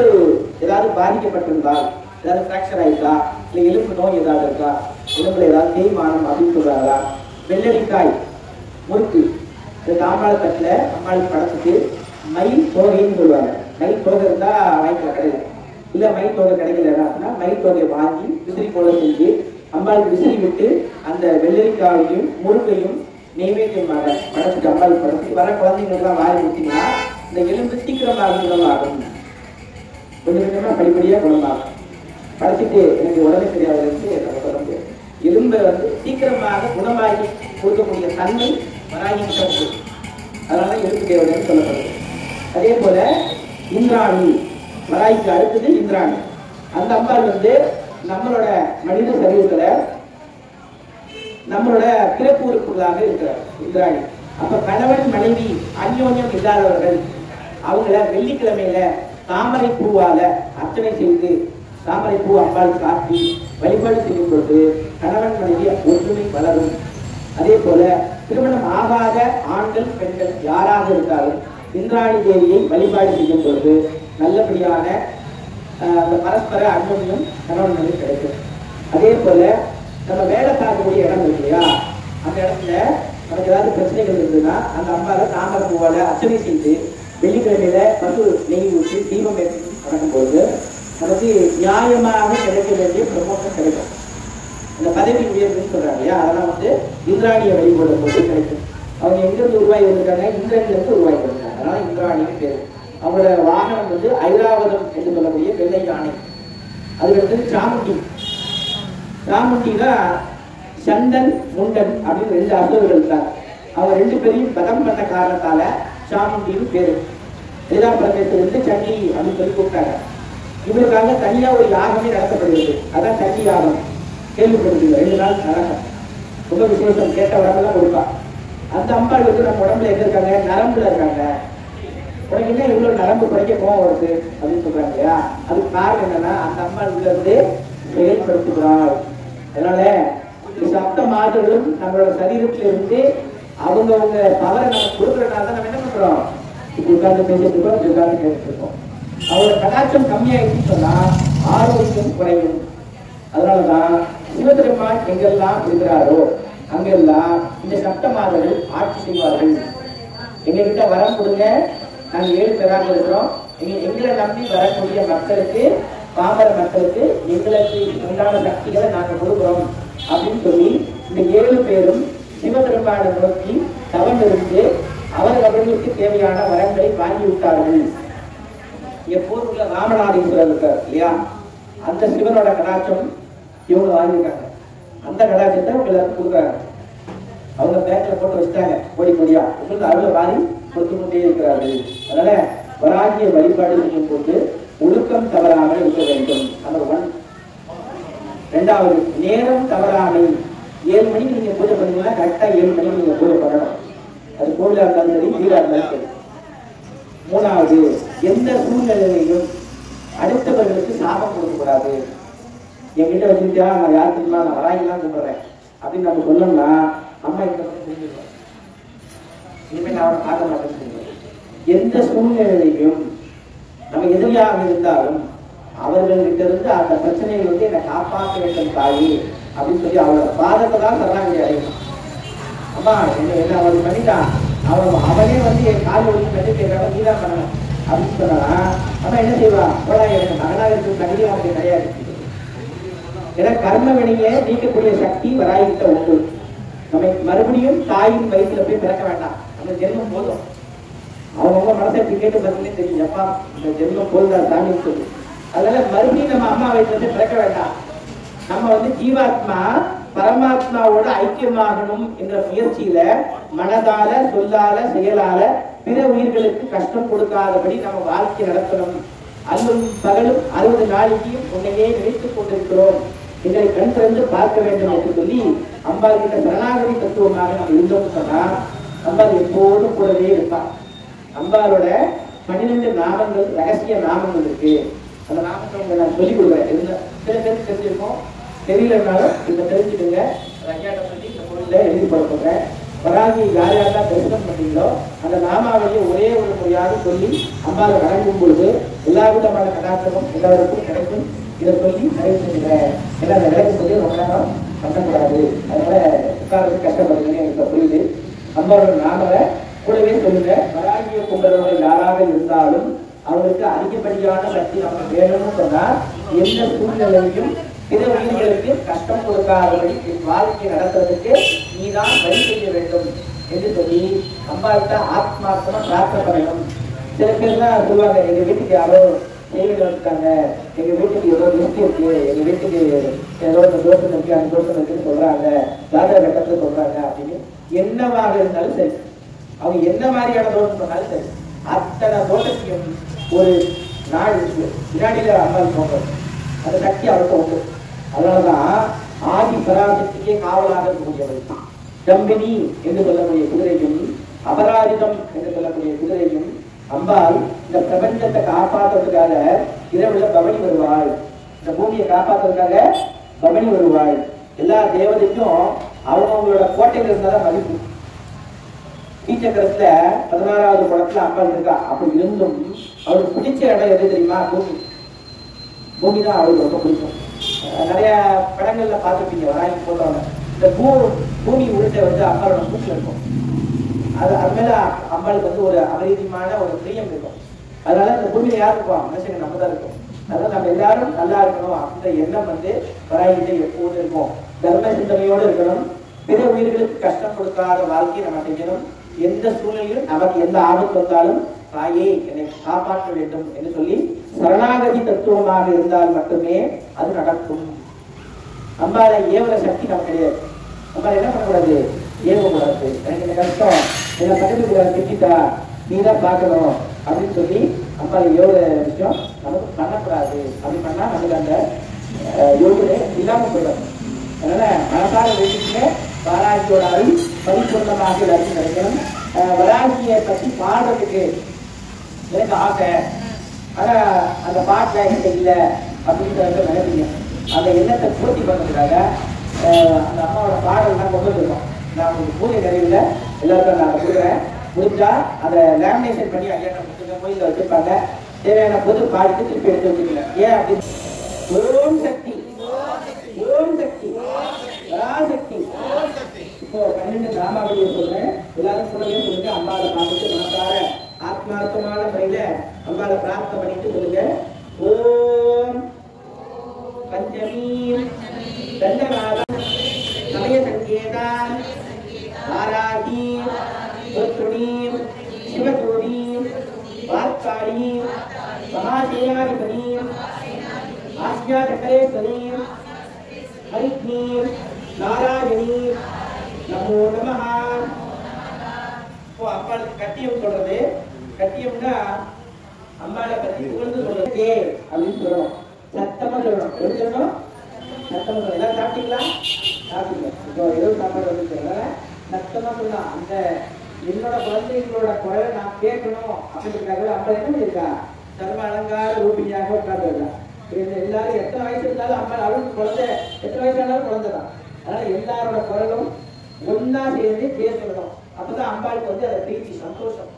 ஏதாவது பாதிக்கப்பட்டிருந்தால், ஏதாவது பிராக்சர் ஆயிட்டா, இல்லை எலும்பு நோய் ஏதாவது இருக்கா, எலும்புல ஏதாவது தேய்மானம் அப்படின்னு சொல்றாங்களா, வெள்ளரிக்காய் முறுக்கு இந்த தாம்பாள தட்டுல அம்பாளுக்கு படத்துக்கு மயில் தோகைன்னு சொல்லுவாங்க. மயில் தோகை இருந்தா வாய்க்கிற கிடையாது. இல்ல மயில் தோகை கிடைக்கல அப்படின்னா மயில் தோகையை வாங்கி விசிறி போல செஞ்சு அம்பாளுக்கு விசிறி விட்டு அந்த வெள்ளரிக்காயையும் முருகையும் நெய்வேத்தியமாக படத்துக்கு அம்பாளுக்கு படத்துக்கு வர குழந்தைங்களுக்குலாம் வாரி கொடுத்தீங்கன்னா இந்த எலும்பு சீக்கிரமாக குணமாகும். கொஞ்சம் கொஞ்சமா படிப்படியா குணமாகும். படைச்சிட்டு எனக்கு உடனே தெரியாது நம்ம சொல்ல முடியாது. எலும்பை வந்து சீக்கிரமாக குணமாகி கொடுக்கக்கூடிய தன்மை வராகிட்ட உண்டு. அதனால எலும்பு தேவதைன்னு சொல்லப்படுது. அதே போல இந்திராணி, வராகிக்கு அடுத்தது இந்திராணி. அந்த அம்பாள் வந்து நம்மளோட மனித சரீரத்துல நம்மளோட பிறப்பு உறுப்புகளாக இருக்கிறார் இந்திராணி. அப்ப கணவன் மனைவி அந்யோன்யம் இல்லாதவர்கள் அவங்கள வெள்ளிக்கிழமையில தாமரை பூவால அர்ச்சனை செய்து தாமரை பூ அம்பாள் காட்டி வழிபாடு செய்யும் பொழுது கணவன் மனைவி ஒற்றுமை வளரும். அதே போல திருமணம் ஆகாத ஆண்கள் பெண்கள் யாராக இருந்தாலும் இந்திராணி தேவியை வழிபாடு செய்யும் பொழுது நல்லபடியான அந்த பரஸ்பர அன்பும் கணவன் மனைவி கிடைக்கும். அதே போல நம்ம வேலை பார்க்கக்கூடிய இடம் இருக்கு இல்லையா, அந்த இடத்துல நமக்கு ஏதாவது பிரச்சனைகள் இருந்ததுன்னா அந்த அம்பாவை தாமரை பூவால அர்ச்சனை செய்து வெள்ளிக்கிழமையில பசு நெய் ஊற்றி தீபம் ஏற்றி நடக்கும்போது நமக்கு நியாயமாக கிடைக்க வேண்டிய ப்ரமோஷன் கிடைக்கும். அந்த பதவி உயர்வுன்னு சொல்றாங்க இல்லையா, அதெல்லாம் வந்து இந்திராணியை வழிபடும் போது கிடைக்கும். அவங்க எங்கிருந்து உருவாகி வந்திருக்காங்க? இந்திரன்ல இருந்து உருவாகி வந்திருக்காங்க. அதனால இந்திராணின்னு பேரு. அவங்களோட வாகனம் வந்து ஐராவதம் என்று சொல்லக்கூடிய வெள்ளை யானை. அதுக்கடுத்தது சாமுண்டி. சாமுண்டினா சண்டன் முண்டன் அப்படின்னு 2 அசுரர்கள் இருக்காங்க. அவங்க 2 பேரையும் பதம் பண்ண காரணத்தால சாமுண்டின்னு பேரு. பிரதேசத்திலிருந்து சண்டி அப்படின்னு சொல்லி கூப்பிட்டாங்க. இவருக்காக தனியா ஒரு யாகமே நடத்தப்படுகிறது. அதான் சண்டி யாகம். கேள்விப்படுறீங்க, 2 நாள் நடக்கும். ரொம்ப விசேஷம், கேட்ட வரமெல்லாம் கொடுப்பா. அந்த அம்பாள் வந்து நம்ம உடம்புல எங்க இருக்காங்க, நரம்புல இருக்காங்க. உனக்கு என்ன இவ்வளவு நரம்பு குறைக்க கோவம் வருது அப்படின்னு சொல்றாங்க இல்லையா? அதுக்கு காரணம் என்னன்னா அந்த அம்பாள் உள்ள இருந்து செயல்படுத்துகிறாள். அதனால சப்த மாதர்களும் நம்மளோட சரீரத்துல இருந்து அவங்கவுங்க பவரை நம்ம கொடுக்கறதுனால தான் நம்ம என்ன பண்றோம், இப்படி உட்கார்ந்து பேசிட்டு இருக்கோம், இப்படி உட்கார்ந்து கேட்டுட்டு இருக்கோம். அவரோட கடாட்சம் கம்மியாயிடுச்சுன்னு சொன்னா ஆரோக்கியம் குறையும். அதனாலதான் சிவபெருமான் எங்கெல்லாம் இருக்கிறாரோ அங்கெல்லாம் இந்த சப்த மாதர்கள் ஆட்சி செய்வார்கள். எங்க கிட்ட வரம் கொடுங்க, நாங்க 7 பேராக இருக்கிறோம், எங்களை நம்பி வரக்கூடிய மக்களுக்கு, பாமர மக்களுக்கு எங்களுக்கு உண்டான சக்திகளை நாங்க கொடுக்கிறோம் அப்படின்னு சொல்லி இந்த 7 பேரும் சிவபெருமானை நோக்கி தவம் இருந்து அவர்களுக்கு தேவையான வரங்களை வாங்கி விட்டார்கள். எப்போதுள்ள ராமநாதீஸ்வரர் இருக்கார் இல்லையா, அந்த சிவனோட கடாட்சம் இவங்க வாங்கியிருக்காங்க. அந்த கடாட்சத்தை எல்லாருக்கும் கொடுக்குறாங்க. அவங்க பேங்க்ல போட்டு வச்சுட்டாங்க கோடி கோடியா. உங்களுக்கு அருள் வாரி கொடுத்து கொண்டே இருக்கிறார்கள். அதனால வராகிய வழிபாடு செய்யும் போது ஒழுக்கம் தவறாமல் இருக்க வேண்டும். நம்பர் 1. 2வது, நேரம் தவறாமை. 7 மணிக்கு நீங்க பூஜை பண்ணீங்கன்னா கரெக்டா 7 மணிக்கு நீங்க பூஜை பண்ணணும். அது கோவிலா இருந்தாலும் சரி, வீடா இருந்தாலும் சரி. 3வது, எந்த சூழ்நிலையிலும் அடுத்தவர்களுக்கு சாபம் கொடுக்கக்கூடாது. என்கிட்ட வச்சுக்கிட்டா நான் யார் தெரியுமா, நான் வராங்கலாம் கும்பிடுறேன் அப்படின்னு நம்ம சொன்னோம்னா அம்மா கிட்ட வந்து தெரிஞ்சுக்கலாம், இனிமேல் நான் அவனை பார்க்க மாட்டேன்னு சொல்லுவேன். எந்த சூழ்நிலையிலையும் நம்ம எதிரியாக இருந்தாலும் அவர்கள்கிட்ட இருந்து அந்த பிரச்சனைகள் வந்து என்னை காப்பாற்ற வேண்டும் தாயி அப்படின்னு சொல்லி அவரோட பாதத்தை தான் சரணாகதி அடையணும். அம்மா என்ன அவன் பண்ணிட்டான், அவனே வந்து என் கால் ஒழுங்கு கட்டி கேட்கறாங்க, நீதான் பண்ணணும் அப்படின்னு சொன்னா அம்மா என்ன செய்வா, போடா எனக்கு மகனாக இருக்கிற தகுதி அவனுக்கு கிடையாது. ஏன்னா கர்ம வினையை நீக்கக்கூடிய சக்தி வராகிட்ட உண்டு. நம்ம மறுபடியும் தாயின் வயிற்றுல போய் பிறக்க வேண்டாம், அந்த ஜென்மம் போதும். அவங்கவுங்க மனசை கேட்டு பார்த்தீங்கன்னே தெரியும், அப்பா இந்த ஜென்மம் போதுதா தாண்டின்னு சொல்லி. அதனால மறுபடியும் நம்ம அம்மா வயிற்றுல போய் பிறக்க வேண்டாம். நம்ம வந்து ஜீவாத்மா பரமாத்மாவோட ஐக்கியமாகணும் என்ற முயற்சியில மனதால, சொல்லால, செயலால பிற உயிர்களுக்கு கஷ்டம் கொடுக்காதபடி நம்ம வாழ்க்கை நடத்தணும். அல்லும் பகலும் 60 நாளைக்கு உன்னையே நினைத்துக் கொண்டிருக்கிறோம், எங்களை கண் திறந்து பார்க்க வேண்டும் என்று சொல்லி அம்பாள் கிட்ட சரணாகதி தத்துவமாக நம்ம இருந்தோம்னு சொன்னா அம்பாள் எப்போதும் கூடவே இருப்பான். அம்பாளோட 12 நாமங்கள், ரகசிய நாமங்கள் இருக்கு. அந்த நாமத்தை நான் சொல்லிக் கொடுக்குறேன். சில பேருக்கு தெரிஞ்சிருக்கோம், தெரியலனாலும் இப்ப தெரிஞ்சுடுங்க. ஐயாட்ட சொல்லி இந்த பொருள்ல எழுதி போடுறேன். வராகி யார் யாரெல்லாம் தரிசனம் பண்ணீங்களோ அந்த நாமாவளியை ஒரே ஒரு முறையாக சொல்லி அம்பாவை வணங்கும் பொழுது எல்லா விதமான கடாட்சமும் எல்லாருக்கும் கிடைக்கும். இதை சொல்லி நிறைவு செஞ்சுக்கிறேன். ஏன்னா அந்த விளக்கு சொல்லி ரொம்ப நேரம் பண்ணக்கூடாது, அதனால உட்கார்ந்து கஷ்டப்படுறீங்கன்னு எனக்கு புரியுது. அம்பாவோட நாமவை கூடவே சொல்லுங்க. வராகிய கும்பலவர்கள் யாராக இருந்தாலும் அவங்களுக்கு அதிகப்படியான சக்தி நமக்கு வேணும்னு சொன்னா எந்த சூழ்நிலையும் பிற உயிர்களுக்கு கஷ்டம் கொடுக்காதபடி வாழ்க்கை நடத்துறதுக்கு நீதான் வழி செய்ய வேண்டும் என்று சொல்லி அம்பாள்கிட்ட ஆத்மார்த்தமா பிரார்த்தனை பண்ணணும். சில பேர் தான் சொல்லுவாங்க, எங்க வீட்டுக்கு யாரோ தேவைகள் வந்துட்டாங்க, எங்க வீட்டுக்கு ஏதோ திருஷ்டி இருக்கு, எங்க வீட்டுக்கு ஏதோ தோஷம் இருக்கு, அந்த தோஷம் இருக்குன்னு சொல்றாங்க, ஜாதக கட்டத்துல சொல்றாங்க அப்படின்னு. என்னவாக இருந்தாலும் சரி, அவங்க என்ன மாதிரியான தோஷம் சொன்னாலும் சரி, அத்தனை தோஷத்தையும் ஒரு நாள் வினாடியில அம்பாள் போகிறது. அந்த சக்தி அவர்கிட்ட உண்டு. அதனாலதான் ஆதி பராசக்திக்கே காவலாக இருக்கக்கூடியவள் ஜம்பினி என்று சொல்லக்கூடிய குதிரையும், அபராஜிதம் என்று சொல்லக்கூடிய குதிரையும் அம்பாள் இந்த பிரபஞ்சத்தை காப்பாற்றுவதற்காக இரவுல பவனி வருவாள். இந்த பூமியை காப்பாற்றுவதற்காக பவனி வருவாள். எல்லா தேவதைக்கும் அவங்களோட கோட்டைகள் இருந்தாலும் மதிப்பு. ஸ்ரீசக்கரத்துல 16வது குளத்துல அம்பாள் இருக்கா. அப்படி இருந்தும் அவருக்கு பிடிச்ச இடம் எது தெரியுமா? பூமி. பூமி தான் அவருக்கு ரொம்ப பிடிக்கும். நிறைய படங்கள்ல பார்த்துருப்பீங்க, வராங்கி போட்டோங்க. இந்த பூமி உருட்டை வந்து அம்பாளோட மூக்கில் இருக்கும். அது மேல அம்பாளுக்கு வந்து ஒரு அபரீதியமான ஒரு பிரியம் இருக்கும். அதனால இந்த பூமியில யார் இருப்போம்? மனுஷங்க நம்ம தான் இருக்கும். அதனால நம்ம எல்லாரும் நல்லா இருக்கணும் அப்படின்ற எண்ணம் வந்து வராகிட்ட எப்போது இருக்கும். தர்ம சிந்தனையோடு இருக்கணும். பிற உயிர்களுக்கு கஷ்டம் கொடுக்காத வாழ்க்கையை நம்ம செய்யணும். எந்த சூழ்நிலையும் நமக்கு எந்த ஆபத்து வந்தாலும் தாயே என்னை காப்பாற்ற வேண்டும் என்று சொல்லி சரணாகதி தத்துவமாக இருந்தால் மட்டுமே அது நடக்கும். அம்பாளை ஏவர சக்தி நமக்கு கிடையாது. அம்பாளை என்ன பண்ணக்கூடாது? ஏவக்கூடாது. எனக்கு இந்த கஷ்டம், என்ன பக்கத்துக்கு திட்டா, நீ தான் பார்க்கணும் அப்படின்னு சொல்லி அம்பாளை ஏவர விஷயம் நமக்கு பண்ணக்கூடாது. அப்படி பண்ணா நமக்கு அந்த யோகனை இல்லாம போயிடும். அதனால மனசார வேண்டிட்டு வாராகியோட அருள் பரிபூர்ணமாக எல்லாருக்கும் கிடைக்கணும். வராகியை பற்றி பாடுறதுக்கு எனக்கு ஆசை, ஆனா அந்த பாட்டில் என்கிட்ட இல்லை அப்படின்றத நினைப்பீங்க. அந்த எண்ணத்தை பூர்த்தி பண்ணுறதுக்காக அந்த அம்மாவோட பாடல்லாம் கொண்டு வந்துருக்கோம். நான் உங்களுக்கு பூஜை நிறைவில் எல்லாருக்கும் நான் கொடுக்குறேன். முடிஞ்சா அதை லேமினேஷன் பண்ணி ஐயா நம்ம கோயிலில் வச்சுருப்பாங்க. தேவையான போது பாடிட்டு திருப்பி எடுத்து வச்சுக்கலாம். ஏன் அப்படின்னு ஓம் சக்தி, ஓம் சக்தி, பராசக்தி. இப்போ 12 நாமாவளியை சொல்றேன். எல்லாரும் சொல்லவே சொல்லுங்க. அம்பாவை பார்த்துட்டு மனசார ஆத்மார்த்தமான முறையில அம்பாவை பிரார்த்தனை பண்ணிட்டு சொல்லுங்க. ஓம் பஞ்சமீ தண்டநாதம் சமய சங்கேதான் வாராகி ருத்ருணி சிவதூரி வார்த்தாளி மகாசேனாதிபதி ஆஸ்யா சக்கரேஸ்வரி ஹரிக்னி நாராயணி நமோ நமஹ. இப்போ அம்பாளுக்கு கட்டியம் சொல்றது. கட்டியம்னா அம்பாளை பத்தி புகழ்ந்து சொல்றது அப்படின்னு சொல்லணும். சத்தமா சொல்லணும். எப்படி சொல்லணும்? சத்தமா சொல்லணும். எல்லாரும் சாப்பிட்டீங்களா? சாப்பிட்டீங்க. இப்போ ஏதோ சாப்பாடு வந்து சத்தமா சொல்லலாம். அந்த என்னோட குழந்தைகளோட குரலை நான் கேட்கணும் அப்படிங்கிறதுக்காக அம்மா என்ன பண்ணிருக்கா? சர்வ அலங்கார ரூபிணியாக உட்கார்ந்து எல்லாரும் எத்தனை வயசு இருந்தாலும் அம்மா அவளுக்கு குழந்தை எத்தனை வயசானாலும் குழந்தை தான். அதனால எல்லாரோட குரலும் ஒன்னா சேர்ந்து பேசணும். அப்பதான் அம்பாளுக்கு வந்து அதை பிரீத்தி சந்தோஷம்.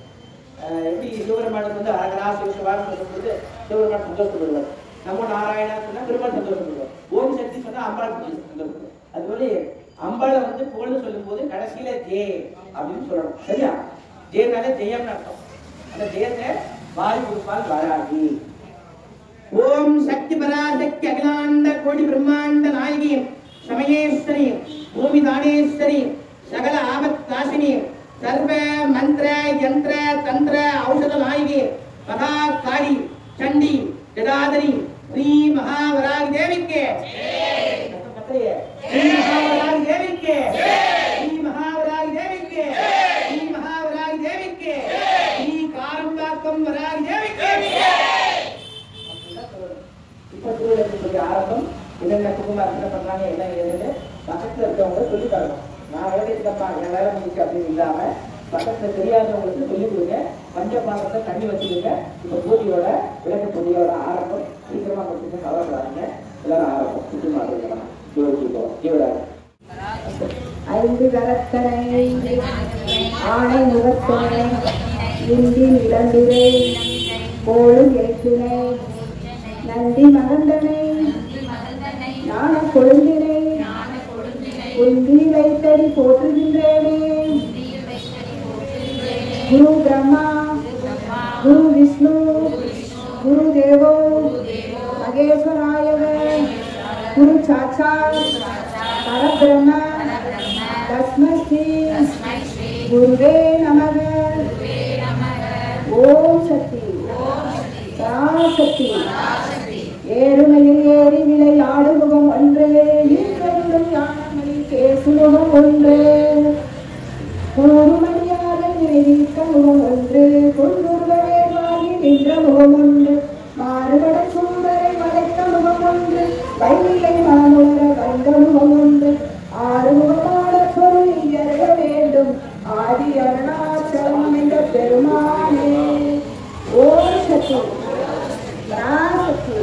எப்படி சிவபெருமானுக்கு வந்து அழகரா சிவசிவான்னு சொல்லும்போது சிவபெருமான் சந்தோஷப்படுவார். நம்ம நாராயணா சொன்னா பெருமாள் சந்தோஷப்படுவார். ஓம் சக்தி சொன்னா அம்பாளுக்கு சந்தோஷப்படுவார். அதுபோல அம்பாளை வந்து புகழ்ந்து சொல்லும் போது கடைசியில ஜே அப்படின்னு சொல்லணும். சரியா? ஜெயனாலே ஜெயம்னு அர்த்தம். அந்த ஜெயத்தை வாரி கொடுப்பால் வாராகி. ஓம் சக்தி பராசக்தி அகிலாண்ட கோடி பிரம்மாண்ட நாயகி சமயேஸ்வரி பூமி தானேஸ்வரி சகல ஆபத் நாசினி சர்வ மந்திர யந்திர தந்திர ஔஷத நாயகி மகா காளி சண்டி ஜடாதரி ஸ்ரீ மகாவராகி தேவிக்கு ஸ்ரீ மகாவராகி தேவிக்கு ஸ்ரீ மகாவராகி தேவிக்கு ஸ்ரீ மகாவராகி தேவிக்கு ஸ்ரீ காரம்பாக்கம் வராகி தேவிக்கு. இப்போ திருவிழா ஆரம்பம் என்னென்ன குடும்பம் அர்ச்சனை பண்றாங்க என்ன ஏதுன்னு பக்கத்துல இருக்கவங்க சொல்லி தரணும். நான் வேலைக்குப்பா என் வேலை முடிச்சு அப்படின்னு இல்லாம பக்கத்துல தெரியாதவங்களுக்கு சொல்லிக் கொடுங்க. பஞ்ச பாத்திரத்தை தண்ணி வச்சுக்கோங்க. இப்போ பூஜையோட விளக்கு பூஜையோட ஆரம்பம் சீக்கிரமா முடிச்சுட்டு கவலைப்படாதீங்க. எல்லாரும் ஆரம்பம் சுற்றுமா ஜீவராக ஐந்து கரத்தனை ஆணை முகத்தனை இந்தி நிலந்திரை கோளும் ஏற்றினை நந்தி மகந்தனை ஞான கொழுந்தினை உந்தி வைத்தடி போற்றுகின்றேனே. குரு பிரம்மா குரு விஷ்ணு குரு தேவோ மகேஸ்வராயவ குரு சாட்சாத் பரபிரம்ம தஸ்மை ஸ்ரீ குருவே நமக. ஓம் சக்தி பராசக்தி. ஏறுமையில் ஏறி விளையாடு முகம் ஒன்று ஈர்க்கவிடும் யானங்களில் பேசுமுகம் ஒன்று கூறுமணியாக நிறைவேற்ற முகம் ஒன்று கொண்டுருவரே வாங்கி நின்ற முகம் ஒன்று மாறுபட சூழலை வளைத்த முகம் ஒன்று வைநிலை மாமுற வந்த முகம் ஒன்று ஆறுமுகமான பொருள் இயற்க வேண்டும் ஆதி அருணாச்சலம் என்ற பெருமானே. ஓம் சக்தி பராசக்தி.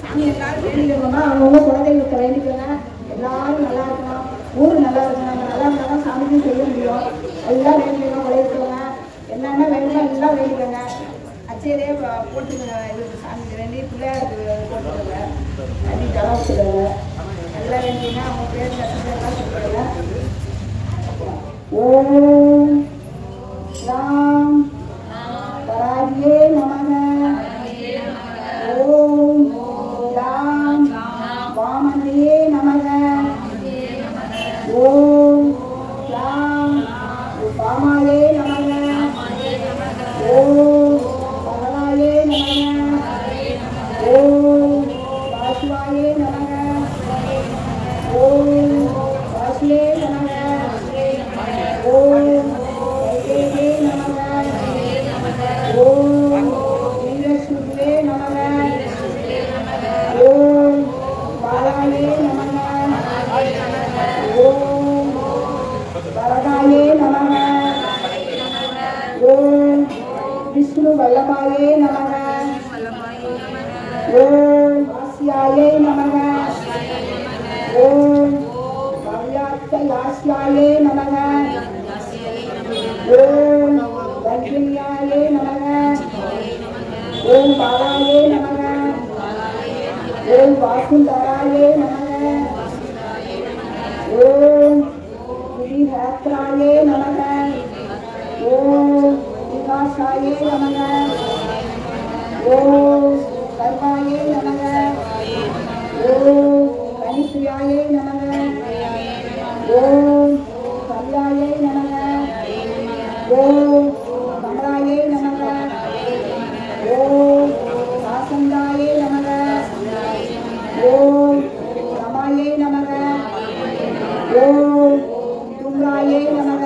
சாமி எல்லாரும் வேண்டிக்கோங்கம்மா. அவங்கவுங்க குழந்தைகளுக்கு வேண்டிக்கோங்க. எல்லாரும் நல்லா இருக்கணும், ஊர் நல்லா இருக்கணும். நம்ம நல்லா இருந்தாலும் சாமிக்கும் செய்ய முடியும். எல்லாம் வேண்டிக்கோங்க, குழைக்கோங்க. என்னென்ன வேணுமோ எல்லாம் வேண்டிக்கோங்க. அச்சையிலே போட்டுக்கோங்க. இதுக்கு சாமிக்கு வேண்டி பிள்ளையாருக்கு போட்டுக்கோங்க. தண்ணி ஜலம் வச்சுக்கோங்க. எல்லாம் வேண்டிங்கன்னா அவங்க பேர் கஷ்டத்தெல்லாம் சொல்லுங்க. ஓம் ராம் வராகியே நமக. ஓம் ராம் வாமனே நமக. ஓம் ராம் வாமாயே நமக. ஓம் பகவாயே நமக. ஓம் வாசுவாயே நமக. ஓம் வாசுவே நமக. ஓம் வைதேகே நமக. ஓம் வீரசுவே நமக. ஓம் பாலாயே நமக. ஓம் விஷ்ணு வல்லமாயே நமக ஓம் ஆஸ்யாயே நமக ஓம் யாஸ்யாயே நமக ஓம் வஜ்ரயாயே நமக ஓம் பாலாயே நமக ஓம் வாசுந்தராயே நமக ஓம் விஹத்ராயே நமக ஓம் விகாசாயே நமக ஓம் கர்மாயே நமக ஓம் கணிப்ரியாயே நமக ஓம் கல்யாயே நமக ஓம் கமலாயே நமக ஓம் சாசந்தாயே நமக ஓம் ரமாயே நமக ஓம் துர்காயே நமக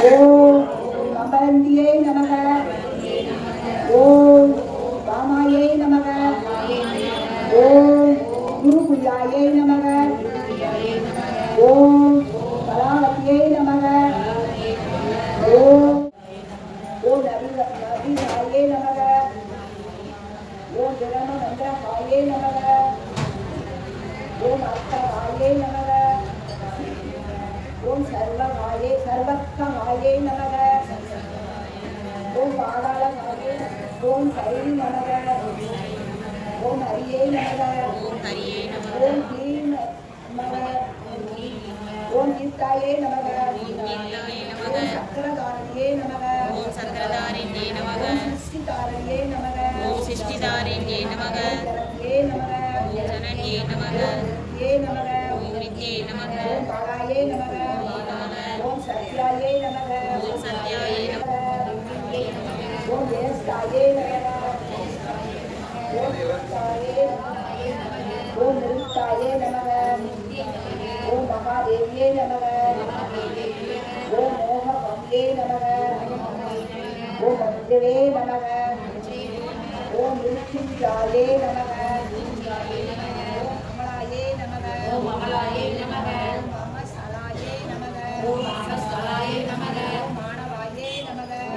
ஓம் கம்பரந்தியே நமக ஓம் ராமாயே நமக ஓம் குருகுல்லாயே நமக ஓம் கலாவதியே நமக ஓம் ஓம் நபிராயே நமக ஓம் ஜனமந்திரகாயே நமக ஓம் அர்த்தகாயே நமக ஓம் சர்வக்காயே நமக ஓம் பாதாளகாயே ஓம் ஹரி நமக ஓம் ஹரியே நமக ஓம் ஹீம் நமக ஓம் கீர்த்தாயே நமக ஓம் சக்கரதாரியே நமக ஓம் சிஷ்டிதாரியே நமக ஓம் ஜனனியே நமக ஓம் பாலாயே நமக ஓம் சத்யாயே நமக ஓம் ஜெயஸ்தாயே நமக ஓம் நிருத்தாயே நமக ஓம் மகாதேவியே நமக ஓம் மோகபவ்யே நமக ஓம் மந்திரே நமக ஓம் நிருத்யுஞ்சாயே நமக ஓம் கமலாயே நமக ஓம் மமசலாயே நமக ஓம் மமசலாயே நமக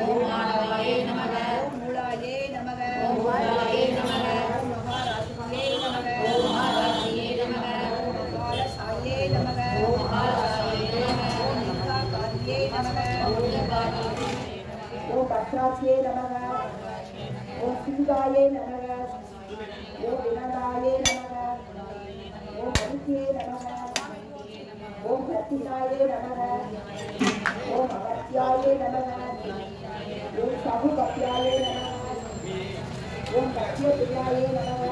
ஓம் மாணவாயே நமக ஓம் மூலாயே நமக ஓம் மகாராஜியே நமக ஓம் மகாலசாயே நமக ஓம் நிர்காகாரியே நமக ஓம் பத்ராசியே நமக ஓம் சிங்காயே நமக ஓம் வினதாயே நமக ஓம் மரிசியே நமக ஓம் பிரத்தினாயே நமக ஓம் அகத்யாயே நமக ஓம் சகுபத்யாயே நமக ஓம் பத்யபிரியாயே நமக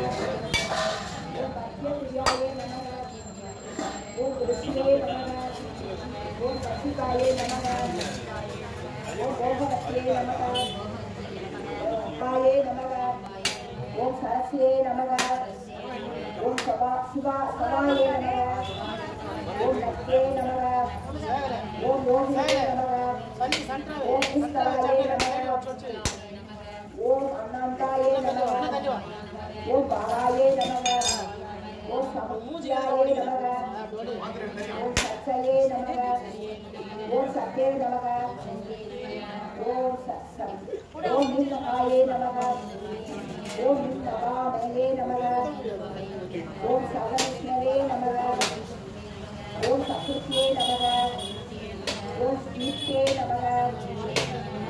ஓம் பத்யபிரியாயே நமக ஓம் ருஷியே நமக ஓம் பசிகாயே நமக ஓம் போகவத்யே நமக ஓம் அப்பாயே நமக ஓம் சரஸ்யே நமக ஓம் சவாயே நமக ஓம் லக்ஷ்யே நமக ஓம் யோகியே நமக ஓம் நிஸ்தராயே நமக ஓம் அண்ணாந்தாயே நமக ஓம் பாலாயே நமக ஓம் சமுத்யாயே நமக ஓம் சத்யே நமக ஓம் சத்யே நமக ஓம் நிர்மகாயே நமக ஓம் நிர்மகாமயே நமக ஓம் சகவிஷ்ணவே நமக ஓம் சக்ருத்யே நமக ஓம் ஸ்ரீத்யே நமக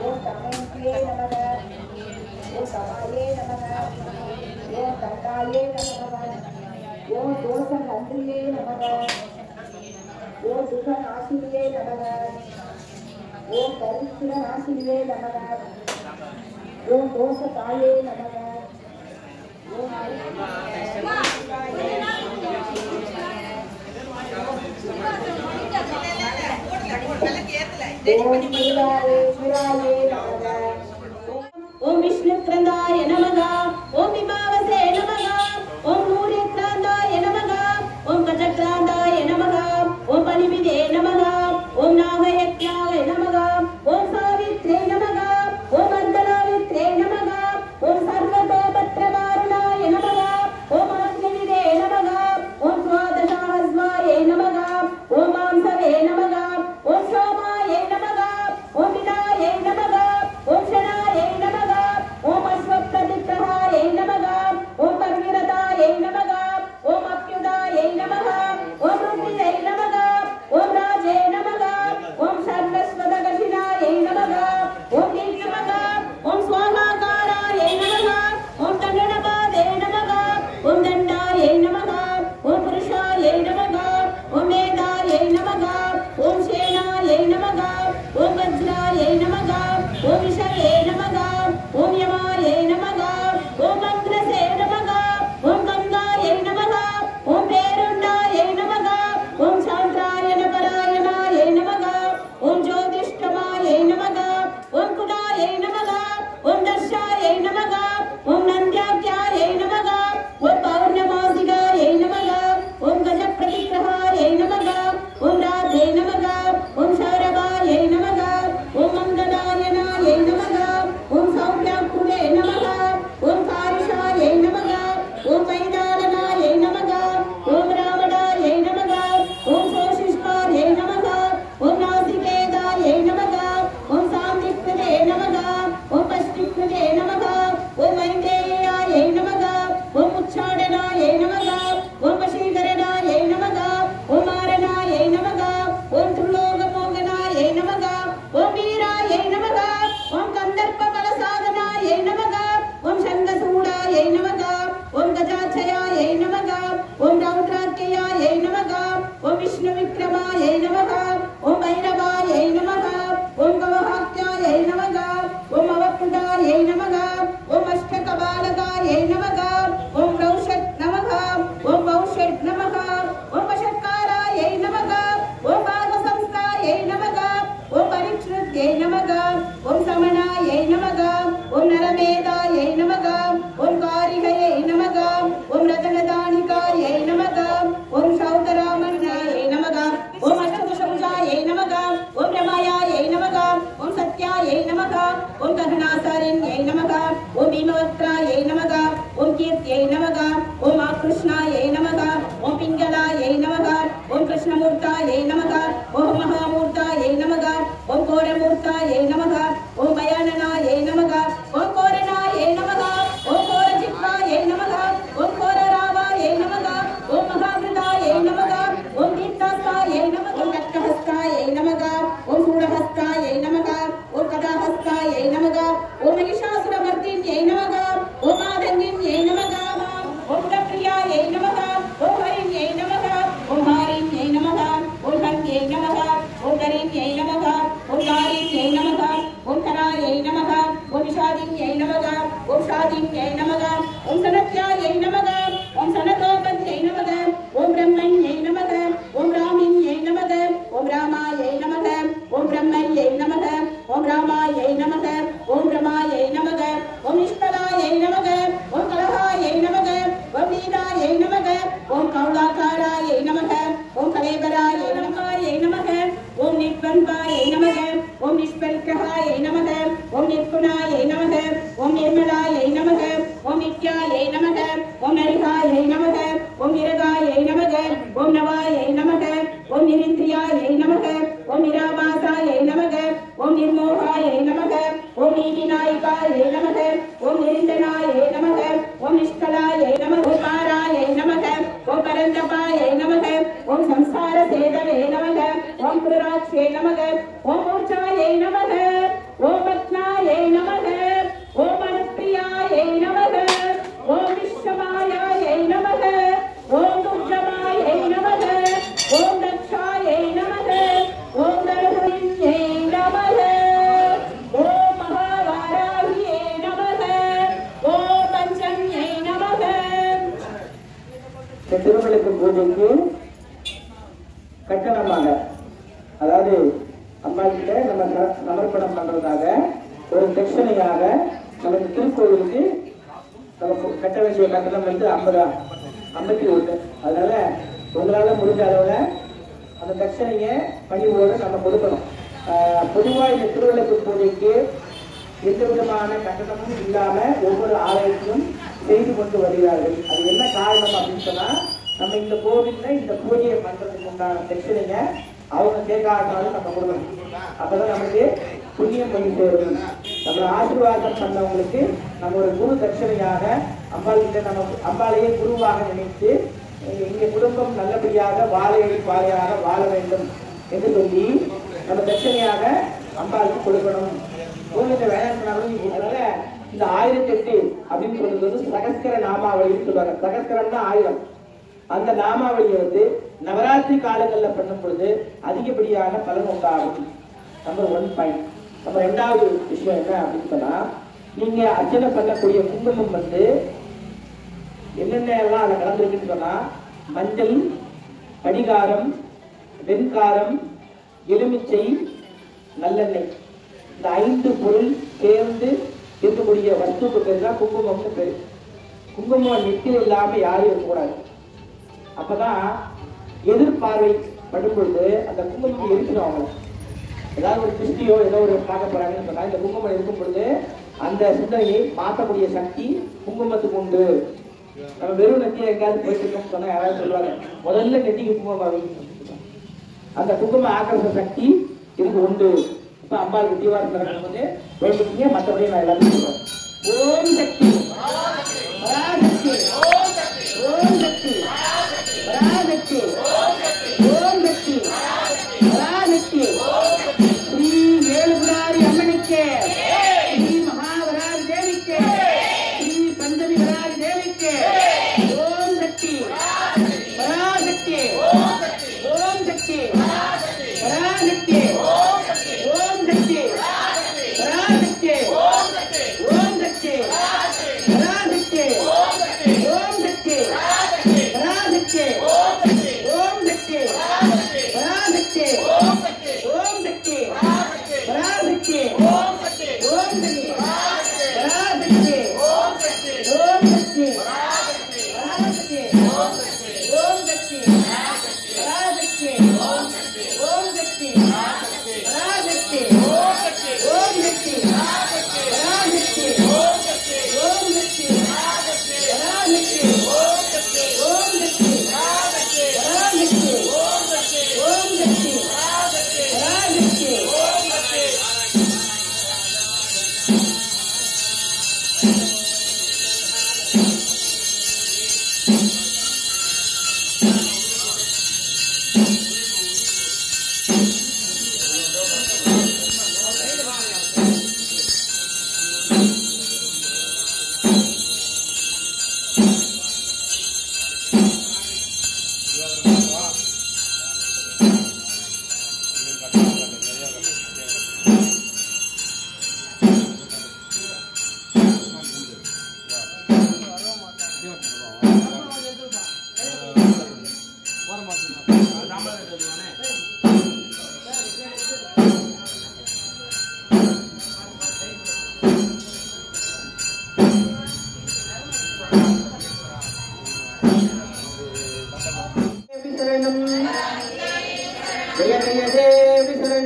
ஓம் தமயந்தியே நமக ஓம் தமாயே நமக ஓம் தண்டாயே நமக ஓம் தோஷகந்திரியே நமக ஓம் துகநாசினியே நமக ஓம் தரித்திரநாசினியே நமக ஓம் தோஷதாயே நமக ஓம் ஓம் விஷ்ணுக்ரந்தாய நமக ஓம் விமாவசே நமக ஓம் நூரேக்ராந்தாய நமக ஓம் கஜக்ராந்தாய நமக ஓம் பலிவிதே நமக ஓம் நாகயக்ஞாய நமக ஓம் சாவித்ரே நமக ஓம் அர்த்தநாவித்ரே நமக ஓம் சர்வதோபத்ரவாருணாய நமக ஓம் அக்னிவிதே நமக ஓம் ஸ்வாதசாஹஸ்வாய நமக ஓம் மாம்சவே நமக ஓம் சோமாய நமக ஓம் விநாய நமக ஓம் நமக ஓம் சாதின்யை நமக ஓம் சனத்யாயை நமக ஓம் சனதோபத்யை நமக ஓம் பிரம்மண்யை நமக ஓம் ராமின்யை நமக ஓம் ராமாயை நமக ஓம் பிரம்மண்யை நமக ஓம் ராமாயை நமக ஓம் ரமாயை நமக ஓம் நிஷ்கலாயை நமக ஓம் கலகாயை நமக ஓம் நீராயை நமக ஓம் கௌலாகாராயை நமக ஓம் கலேபராயை நமகாயை நமக ஓம் நிர்பந்தாயை நமக ஓம் நிஷ்பல்கஹாயை நமக ஓம் நிர்குணாயை நமக ஓம் நிர்மலாயை நமக ஓம் நித்யாயை நமக ஓம் நரிகாயை நமக ஓம் நிரகாயை நமக ஓம் நவாயை நமக ஓம் நிரிந்திரியாயை நமக ஓம் நிராபாசாயை நமக ஓம் நிர்மோகாயை நமக ஓம் நீதிநாயகாயை நமக ஓம் நிரிந்தனாயை நமக ஓம் நிஷ்கலாயை நமக ஓம் பாராயை நமக ஓம் பரந்தபாயை நமக ஓம் சம்சார சேதவே நமக ஓம் புராட்சே நமக ஓம் மூர்ச்சாயை நமக ஓம் பத்னாயை நமக ஓம் அனுப்பிரியாயை நமக ஓம் விஸ்வமாயாயை நமக ஓம் துர்ஜமாயை நமக ஓம் தக்ஷாயை நமக ஓம் தருணியை நமக ஓம் மகாவாராகியை நமக ஓம் பஞ்சம்யை நமக. இந்த திருவிளக்கு பூஜைக்கு கட்டணமாக, அதாவது அம்மா கிட்ட நம்ம சமர்ப்பணம் பண்றதாக ஒரு தட்சணையாக நமக்கு திருக்கோவிலுக்கு நமக்கு கட்ட வேண்டிய கட்டணம் வந்து 51. அதனால உங்களால முடிஞ்ச அளவுல அந்த தட்சணையை பணிவோடு நம்ம கொடுக்கணும். பொதுவாக இந்த திருவிளக்கு பூஜைக்கு எந்த விதமான கட்டணமும் இல்லாம ஒவ்வொரு ஆலயத்திலும் செய்து கொண்டு வருகிறார்கள். அது என்ன காரணம் அப்படின்னு சொன்னா, நம்ம இந்த கோவில்ல இந்த பூஜையை பண்றதுக்கு உண்டான தட்சணையை அவங்க கேட்காட்டாலும் நம்ம கொடுக்கணும். அப்பதான் நமக்கு புண்ணியம் பண்ணி சேரும். நம்ம ஆசீர்வாதம் பண்ணவங்களுக்கு நம்ம ஒரு குரு தட்சணையாக அம்பாள் கிட்ட நம்ம அம்பாளையே குருவாக நினைத்து எங்க குடும்பம் நல்லபடியாக வாழையடி பாறையாக வாழ வேண்டும் என்று சொல்லி நம்ம தட்சணையாக அம்பாளுக்கு கொடுக்கணும். கோவில வேணாம் சொன்னாலும் அதனால இந்த 1008 அப்படின்னு சொல்றது வந்து சகஸ்கர நாமாவளின்னு சொல்லுவாங்க. சகஸ்கரம்னா 1000. அந்த நாமாவளியை வந்து நவராத்திரி காலங்கள்ல பண்ணும் பொழுது அதிகப்படியான பலன் உண்டாகும். Number 1 point. நம்ம 2வது விஷயம் என்ன அப்படின்னு சொன்னா, நீங்க அர்ச்சனை பண்ணக்கூடிய குங்குமம் வந்து என்னென்ன எல்லாம் அதுல கலந்துருக்குன்னு சொன்னா, மஞ்சள், கடிகாரம், வெண்காரம், எலுமிச்சை, நல்லெண்ணெய், இந்த 5 பொருள் சேர்ந்து இருக்கக்கூடிய வஸ்துக்கு பேர் தான் குங்குமம்னு பேரு. குங்குமம் நெத்தியில் இல்லாம யாரும் இருக்கக்கூடாது. அப்பதான் எதிர்பார்வை படும் பொழுது அந்த குங்குமத்தை எரிக்கணும். அவங்க ஏதாவது ஒரு திருஷ்டியோ ஏதோ ஒரு பார்க்க போறாங்கன்னு சொன்னா இந்த குங்குமம் இருக்கும் பொழுது அந்த சிந்தனையை மாற்றக்கூடிய சக்தி குங்குமத்துக்கு உண்டு. நம்ம வெறும் நெத்தியை எங்கேயாவது போயிட்டு இருக்கோம்னு சொன்னா யாராவது சொல்லுவாங்க, முதல்ல நெத்திக்கு குங்குமம், அந்த குங்கும ஆக்கர்ஷ சக்தி இதுக்கு உண்டு. இப்ப அம்பாளுக்கு தீவாரம் நடக்கும்போது வேண்டிக்கீங்க, மற்றபடி நான் எல்லாத்தையும் சொல்றேன். ஓம் சக்தி பராசக்தி, ஓம் சக்தி பராசக்தி, ஓம் சக்தி பராசக்தி. ஸ்ரீ வேலுபுராரி அம்மனுக்கு, ஸ்ரீ மகாவராரி தேவிக்கு, ஸ்ரீ பஞ்சமி வராரி தேவிக்கு ஓம் சக்தி பராசக்தி, ஓம் சக்தி பராசக்தி, ஓம் சக்தி பராசக்தி, ஓம் சக்தி பராசக்தி, ஓம் சக்தி பராசக்தி, ஓம் சக்தி பராசக்தி, ஓம் சக்தி பராசக்தி, ஓம் சக்தி பராசக்தி, ஓம் சக்தி பராசக்தி, ஓம் சக்தி பராசக்தி, ஓம் சக்தி பராசக்தி, ஓம் சக்தி பராசக்தி, ஓம் சக்தி பராசக்தி, ஓம் சக்தி பராசக்தி, ஓம் சக்தி பராசக்தி, ஓம் சக்தி பராசக்தி, ஓம் சக்தி பராசக்தி, ஓம் சக்தி.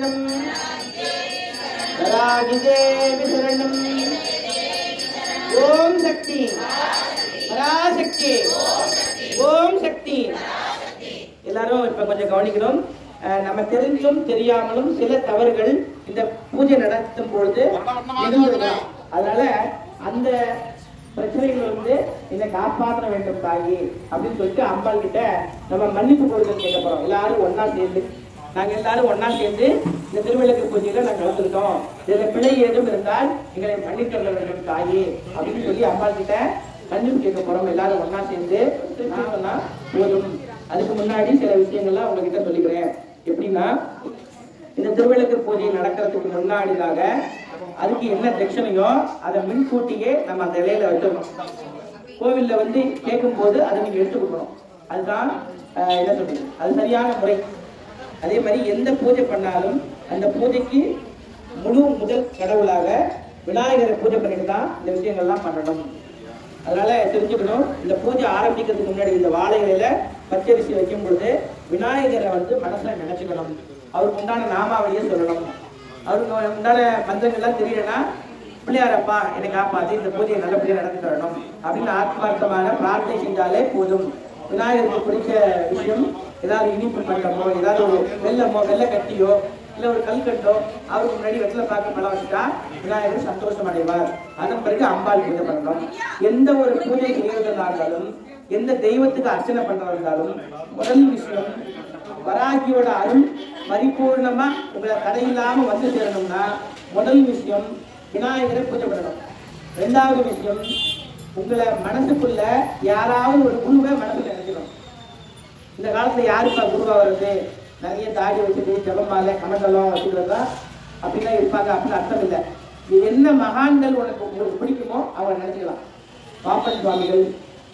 சரணம் வராகி தேவி சரணம் ஓம் சக்தி பராசக்தி ஓம் சக்தி. எல்லாரும் இப்ப கொஞ்சம் கவனிக்கணும். நம்ம தெரிஞ்சும் தெரியாமலும் சில தவறுகள் இந்த பூஜை நடத்தும் பொழுது நிகழ்ந்துள்ளன. அதனால அந்த பிரச்சனைகள் என்னை காப்பாற்ற வேண்டும் தாயி அப்படின்னு சொல்லிட்டு அம்பாள் கிட்ட நம்ம மன்னிப்பு கொடுத்து கேட்க போறோம். எல்லாரும் ஒன்னா சேர்ந்து நாங்க எல்லாரும் ஒன்னா சேர்ந்து இந்த திருவிளக்கு பூஜையில நாங்க கலந்துருக்கோம். இதுல பிழை ஏதும் இருந்தால் எங்களை மன்னித்து கொள்ள வேண்டும் தாயி அப்படின்னு சொல்லி அம்பாள் கிட்ட மன்னிப்பு கேட்க போறோம். எல்லாரும் ஒன்னா சேர்ந்து சொன்னா போதும். அதுக்கு முன்னாடி சில விஷயங்கள்லாம் உங்ககிட்ட சொல்லிக்கிறேன். எப்படின்னா இந்த திருவிளக்கு பூஜை நடக்கிறதுக்கு முன்னாடிதாக அதுக்கு என்ன தட்சணையோ அதை முன்கூட்டியே நம்ம அந்த இலையில வச்சிடணும். கோவில்ல கேட்கும் போது அதை நீங்க எடுத்து கொடுக்கணும். அதுதான் என்ன சொல்றது, அது சரியான முறை. அதே மாதிரி எந்த பூஜை பண்ணாலும் அந்த பூஜைக்கு முதல் கடவுளாக விநாயகரை பூஜை பண்ணிட்டு தான் இந்த விஷயங்கள்லாம் பண்ணணும். அதனால தெரிஞ்சுக்கணும். இந்த பூஜை ஆரம்பிக்கிறதுக்கு முன்னாடி இந்த வாழை இலையில பச்சரிசி வைக்கும் பொழுது விநாயகரை மனசுல நினைச்சுக்கணும். அவருக்கு உண்டான நாமாவளியை சொல்லணும். அவருக்கு உண்டான மந்திரங்கள்லாம் தெரியலன்னா பிள்ளையாரப்பா என்னை காப்பாற்றி இந்த பூஜையை நல்லபடியாக நடந்து தரணும் அப்படின்னு ஆத்மார்த்தமான பிரார்த்தனை செஞ்சாலே போதும். விநாயகருக்கு பிடிச்ச விஷயம் ஏதாவது இனிப்பு பண்டமோ, ஏதாவது ஒரு வெள்ளை கட்டியோ, இல்லை ஒரு கல்கட்டோ அவருக்கு முன்னாடி வெற்றில பார்க்க பழம் வச்சுட்டா விநாயகர் சந்தோஷம் அடைவார். அதன் பிறகு அம்பாள் பூஜை பண்ணணும். எந்த ஒரு பூஜை செய்யறதா இருந்தாலும், எந்த தெய்வத்துக்கு அர்ச்சனை பண்றதா இருந்தாலும், முதல் விஷயம் வராகியோட அருள் பரிபூர்ணமா உங்களை தடையில்லாம சேரணும்னா முதல் விஷயம் விநாயகரை பூஜை பண்ணணும். ரெண்டாவது விஷயம் உங்களை மனசுக்குள்ள யாராவது ஒரு குருவை மனசுல நினைக்கணும். இந்த காலத்துல யாருப்பா குருவா வருது, நிறைய தாடி வச்சுட்டு ஜபமாலை கமண்டலம் வச்சுக்கிறதா அப்படிலாம் இருப்பாங்க அப்படின்னு அர்த்தம் இல்லை. இது என்ன மகான்கள் உங்களுக்கு பிடிக்குமோ அவங்க நினைச்சுக்கலாம். பாப்பன் சுவாமிகள்,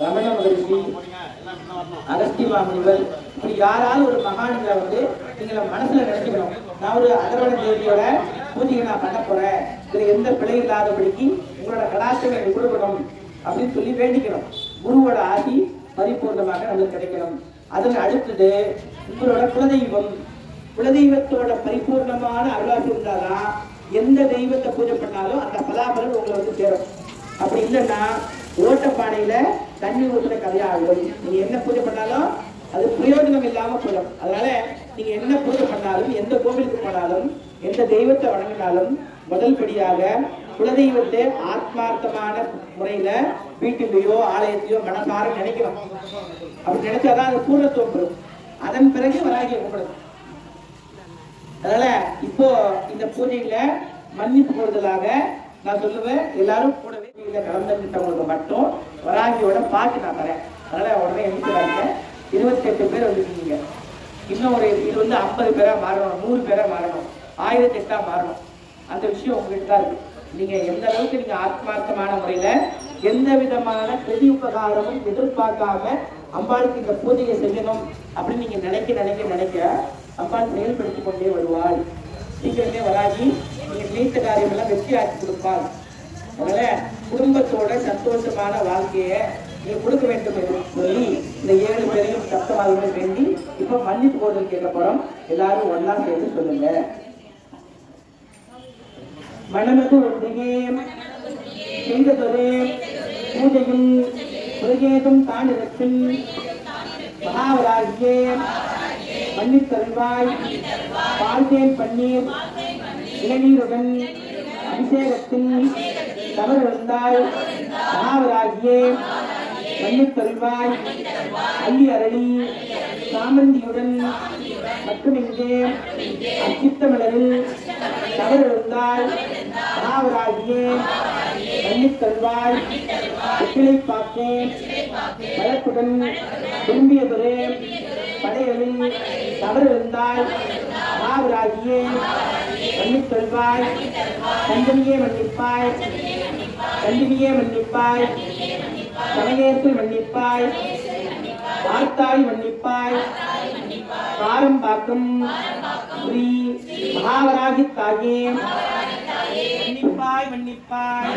ரமண மகரிஷி, அகஸ்தி மாமுனிவர், இப்படி யாராவது ஒரு மகான்களை நீங்க மனசுல நினைச்சுக்கணும். நான் ஒரு அதர்வண தேவியோட பூஜையை நான் பண்ண போறேன், இதுல எந்த பிழை இல்லாதபடிக்கு உங்களோட கடாட்சம் எனக்கு கொடுக்கணும் அப்படின்னு சொல்லி வேண்டிக்கணும். குருவோட ஆசி பரிபூர்ணமாக நம்மளுக்கு கிடைக்கணும். அதன் அடுத்தது உங்களோட குலதெய்வத்தோட பரிபூர்ணமான அருளாசி இருந்தாதான் எந்த தெய்வத்தை பூஜை பண்ணாலும் அந்த பலாபலன் உங்களை சேரும். அப்படி இல்லைன்னா ஓட்டப்பானையில தண்ணி ஊற்றுற கதையாகும். நீங்க என்ன பூஜை பண்ணாலும் அது பிரயோஜனம் இல்லாம போயிடும். அதனால நீங்க என்ன பூஜை பண்ணாலும், எந்த கோவிலுக்கு போனாலும், எந்த தெய்வத்தை வணங்கினாலும் முதல் படியாக குலதெய்வத்தை ஆத்மார்த்தமான முறையில வீட்டிலேயோ ஆலயத்தையோ மனசார நினைக்கணும். அப்படி நினைச்சாதான் அது பூர்ணத்துவம் பெறும். அதன் பிறகு வராகியை கும்பிடும். அதனால இப்போ இந்த பூஜையில மன்னிப்பு கூடுதலாக நான் சொல்லுவேன், எல்லாரும் கூடவே கலந்துக்கிட்டவங்களுக்கு மட்டும் வராகியோட பாட்டு நான் தரேன். அதனால உடனே எண்ணிக்கிறாங்க. 28 பேர் வந்துருக்கீங்க. இன்னும் ஒரு இது 50 பேரா மாறணும், 100 பேரா மாறணும், 1008 மாறணும். அந்த விஷயம் உங்ககிட்ட தான் இருக்கு. நீங்க எந்த அளவுக்கு நீங்க ஆத்மார்த்தமான முறையில எந்த விதமான பிரதி உபகாரமும் எதிர்பார்க்காம அம்பாளுக்கு இந்த பூஜையை செய்யணும் அப்படின்னு நீங்க நினைக்க அம்பாள் செயல்படுத்திக் கொண்டே வருவாள். சீக்கிரமே வராகி நீங்க நினைத்த காரியம் எல்லாம் வெற்றி ஆக்கி கொடுப்பாள். அதனால குடும்பத்தோட சந்தோஷமான வாழ்க்கையை நீங்க கொடுக்க வேண்டும் என்று சொல்லி இந்த 7 பேரையும் சப்தமாக வேண்டி இப்ப மன்னிப்பு கோதல் கேட்க போறோம். எல்லாரும் ஒன்னா சேர்ந்து சொல்லுங்க. மனமது ஒன்றியே செய்ததொரு பூஜையும் புரகேதும் தானிரத்தின் மகாவராகியே மன்னித்தருள்வாய். பால்தேன் பன்னீர் இளநீருடன் அபிஷேகத்தில் தவறு இருந்தால் மகாவராகியே மன்னித்தருள்வாய். அள்ளி அரளி சாமந்தியுடன் மட்டுமிங்கே அச்சித்த மலரில் தவறு இருந்தால் மகாவராகியே மன்னித்தருள்வாய். வெற்றிலை பார்த்தேன் வழக்குடன் விரும்பியதொரு படையலில் தவறு இருந்தால் மகாவராகியே மன்னித்தருள்வாய். கந்தனியே மன்னிப்பாய், கண்டினியே மன்னிப்பாய், சமயத்தில் மன்னிப்பாய், பார்த்தாய் மன்னிப்பாய், காரம் பாக்கும் ஸ்ரீ மகாவராகி தாயே மன்னிப்பாய் மன்னிப்பாய்.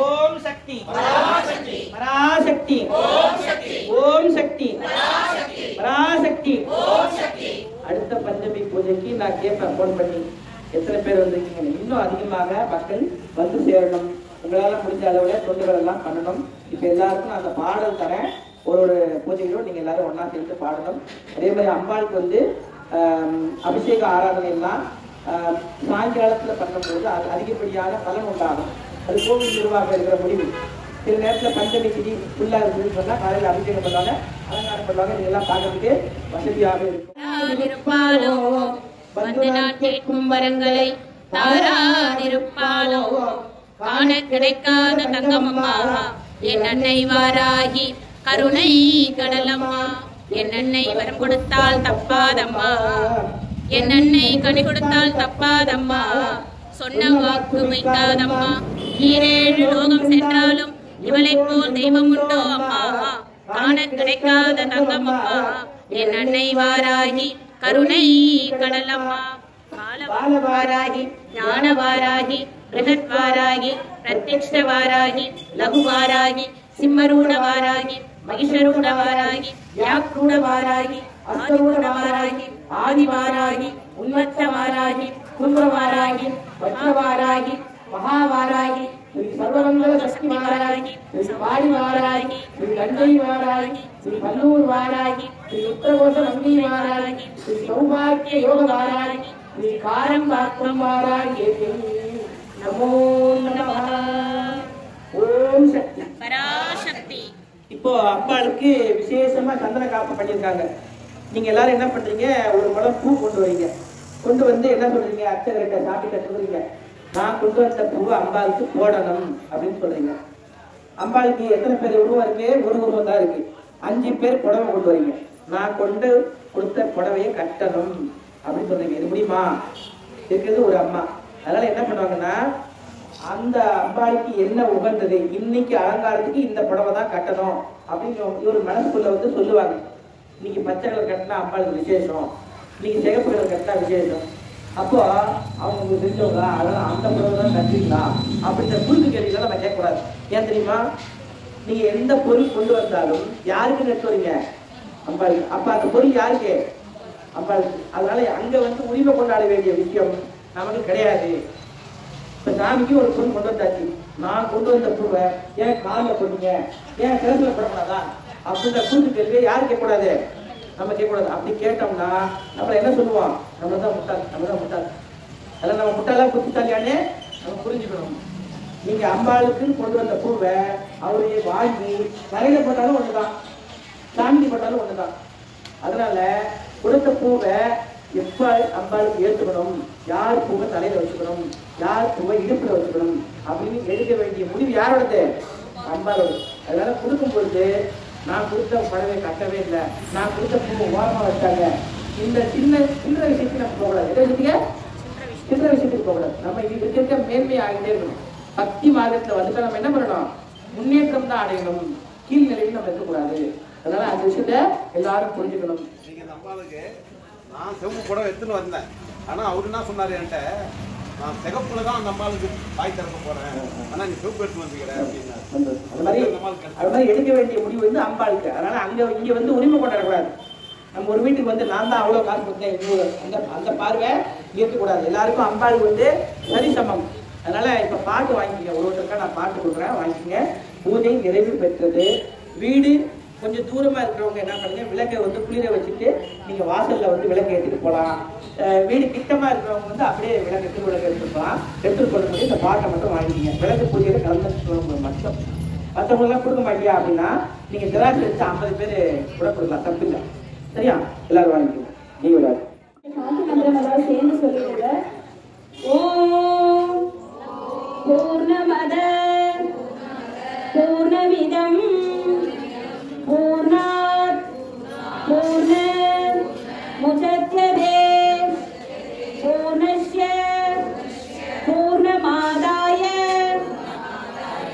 ஓம் சக்தி பராசக்தி, ஓம் சக்தி பராசக்தி, அடுத்த பஞ்சமி பூஜைக்கு நான் கேட்பேன் ஃபோன் பண்ணி எத்தனை பேர் வந்திருக்கீங்க. இன்னும் அதிகமாக மக்கள் வந்து சேரணும். உங்களால் முடிஞ்ச அளவுல தொண்டுகள் எல்லாம் பண்ணணும். இப்போ எல்லாருக்கும் நான் அந்த பாடல் தரேன். ஒரு பூஜையிலும் நீங்கள் எல்லாரும் ஒன்றா சேர்ந்து பாடணும். அதே மாதிரி அம்பாளுக்கு வந்து அபிஷேக ஆராதனை எல்லாம் சாயங்காலத்தில் பண்ணும்போது அது அதிகப்படியான பலன் உண்டாகும். அது கோவில் நிர்வாகம் இருக்கிற முடிவு. சில நேரத்தில் பஞ்சமி திதி ஃபுல்லாக இருக்குதுன்னு சொன்னால் காலையில் அபிஷேகம் பண்ணுவாங்க, அலங்காரம் பண்ணுவாங்க. இதெல்லாம் பார்க்கறதுக்கு வசதியாக இருக்கும். வரங்களை தாராதிருப்பாளோ காண கிடைக்காத தங்கமம்மா என் அன்னை வாராகி கருணை கடலம்மா என் அன்னை வரம் கொடுத்தால் தப்பாதம்மா என் அன்னை கனி கொடுத்தால் தப்பாதம்மா சொன்ன வாக்கு வைக்காதம்மா ஈரேழு லோகம் சென்றாலும் இவளை போல் தெய்வம் உண்டோ அம்மா காண கிடைக்காத தங்கமம்மா என் அன்னை வாராகி கருணை கடலம்மா பாலவாராகி ஞானவாராகி பிருகத்வாராகி பிரத்யக்ஷவாராகி லகுவாராகி சிம்மரூடவாராகி மகிஷரூடவாராகி வியாக்ரூடவாராகி ஆதிரூடவாராகி ஆதிவாராகி உன்மத்தவாராகி கும்பவாராகி வஜ்ரவாராகி மகாவாராகி ஸ்ரீ சர்வமங்கல சக்தி வாராகி ஸ்ரீ பாடி வாராகி ஸ்ரீ கண்டை வாராகி ஸ்ரீ பல்லூர் வாராகி ஸ்ரீ உத்தரகோஷ நந்தி வாராகி ஸ்ரீ சௌபாக்கிய யோக வாராகி ஸ்ரீ காரம்பாக்கம் வாராகி நமோ நமः. ஓம் சக்தி பராசக்தி. இப்போ அம்பாளுக்கு விசேஷமா சந்தன காப்பு பண்ணியிருக்காங்க. நீங்க எல்லாரும் என்ன பண்றீங்க, ஒரு முழம் பூ கொண்டு வரீங்க. கொண்டு வந்து என்ன சொல்றீங்க, அர்ச்சகர்கிட்ட சாப்பிட்டு சொல்றீங்க, நான் கொண்டு வந்த பூவை அம்பாளுக்கு போடணும் அப்படின்னு சொல்றீங்க. அம்பாளுக்கு எத்தனை பேர் உருவம் இருக்கு, ஒரு உருவம் தான் இருக்கு. 5 பேர் புடவை கொண்டு வரீங்க. நான் கொண்டு கொடுத்த புடவையை கட்டணும் அப்படின்னு சொல்றீங்க. இது முடியுமா? இருக்கிறது ஒரு அம்மா. அதனால என்ன பண்ணுவாங்கன்னா, அந்த அம்பாளுக்கு என்ன உகந்தது, இன்னைக்கு அலங்காரத்துக்கு இந்த புடவை தான் கட்டணும் அப்படின்னு ஒரு மனசுக்குள்ள வந்து சொல்லுவாங்க. இன்னைக்கு பச்சை கலர் கட்டினா அம்பாளுக்கு விசேஷம், இன்னைக்கு சிகப்பு கலர் கட்டினா விசேஷம். அப்போ அவங்க தெரிஞ்சவங்க அதெல்லாம் அந்த புடவை தான் கட்டுறீங்களா அப்படின்ற குறுக்கு கேள்விகளை நம்ம கேட்கக்கூடாது. ஏன் தெரியுமா, நீங்க எந்த பொருள் கொண்டு வந்தாலும் யாருக்கு நட்டு வரீங்க, அம்பாளுக்கு. அப்ப அந்த பொருள் யாருக்கு, அம்பாளுக்கு. அதனால அங்க வந்து உரிமை கொண்டாட வேண்டிய விஷயம் நமக்கு கிடையாது. இப்ப சாமிக்கு ஒரு பொருள் கொண்டு வந்தாச்சு, நான் கொண்டு வந்த பூவை ஏன் காலில் போட்டீங்க, ஏன் கிழக்குல போடக்கூடாதா அப்படின்ற குறுக்கு கேள்வியை யாரு கேட்கக்கூடாது, நம்ம கேட்கக்கூடாது. அப்படி கேட்டோம்னா நம்ம என்ன சொல்லுவோம், நம்ம தான் முட்டாள். அதெல்லாம் நம்ம முட்டாளா புத்திசாலியானே நம்ம புரிஞ்சுக்கணும். நீங்க அம்பாளுக்குன்னு கொண்டு வந்த பூவை அவரையே வாங்கி தலையில போட்டாலும் ஒண்ணுதான், சாமி போட்டாலும் ஒண்ணுதான். அதனால கொடுத்த பூவை எப்ப அம்பாளுக்கு ஏற்றுக்கணும், யார் பூவை தலையில வச்சுக்கணும், யார் பூவை இடுப்புல வச்சுக்கணும் அப்படின்னு எடுக்க வேண்டிய முடிவு யாரோடது, அம்பாளோட. அதனால கொடுக்கும் பொழுது நான் கொடுத்த புடவை கட்டவே இல்லை, நான் கொடுத்த பூவை ஓரமா வச்சாங்க, இந்த சின்ன விஷயத்துக்கு நம்ம போகக்கூடாது. எதை விஷயத்துக்கு, சின்ன விஷயத்துக்கு போகக்கூடாது. நம்ம இது இருக்க மேன்மை ஆகிட்டே இருக்கணும். பக்தி மார்க்கத்துல வந்துட்டு நம்ம என்ன பண்ணணும், முன்னேற்றம் தான் அடையணும், கீழ்நிலையில் நம்ம இருக்கக்கூடாது. அதனால அந்த விஷயத்த எல்லாரும் புரிஞ்சுக்கணும். நான் செவப்பு புடவை எடுத்துன்னு வந்தேன். ஆனா அவரு என்ன சொன்னாரு என்கிட்ட, நான் சிகப்புல தான் அந்த அம்மாளுக்கு பாய் திறக்க போறேன், ஆனா நீ செவப்பு எடுத்து வந்துக்கிறேன் அப்படின்னா. அது மாதிரி எடுக்க வேண்டிய முடிவு வந்து அம்பாளுக்கு. அதனால இங்க வந்து உரிமை கொண்டாடக்கூடாது. நம்ம ஒரு வீட்டுக்கு வந்து நான் தான் அவ்வளவு காசு கொடுத்தேன் அந்த பார்வை இருக்கக்கூடாது. எல்லாருக்கும் அம்பாளுக்கு வந்து சரிசமம். அதனால இப்ப பாட்டு வாங்கிக்கங்க, ஒருத்தருக்கா நான் பாட்டு கொடுக்குறேன், வாங்கிக்கங்க. பூஜை நிறைவு பெற்றது. வீடு கொஞ்சம் தூரமா இருக்கிறவங்க என்ன பண்ணுங்க, விளக்கை வந்து குளிர வச்சுட்டு நீங்க வாசல்ல வந்து விளக்கு ஏற்றிட்டு போகலாம். வீடு கிட்டமா இருக்கிறவங்க வந்து அப்படியே விளக்கு எடுத்துட்டு போகலாம். எடுத்துட்டு கொள்ளும்போது இந்த பாட்டை மட்டும் வாங்கிக்கிங்க. விளக்கு பூஜையில கலந்துக்கிறவங்க மட்டும், மற்றவங்க எல்லாம் கொடுக்க மாட்டியா அப்படின்னா நீங்க திராட்சை வச்சு 50 பேர் கூட கொடுக்கலாம், தப்பு இல்லை. சரியா? எல்லாரும் வாங்கிக்கோங்க. நீங்க எல்லாரும் மந்திரம் சேர்ந்து சொல்லிடுங்க. ஓம் பூர்ணமத பூர்ணமிதம் பூர்ணாத் பூர்ணம் முதச்யதே பூர்ணஸ்ய பூர்ணமாதாய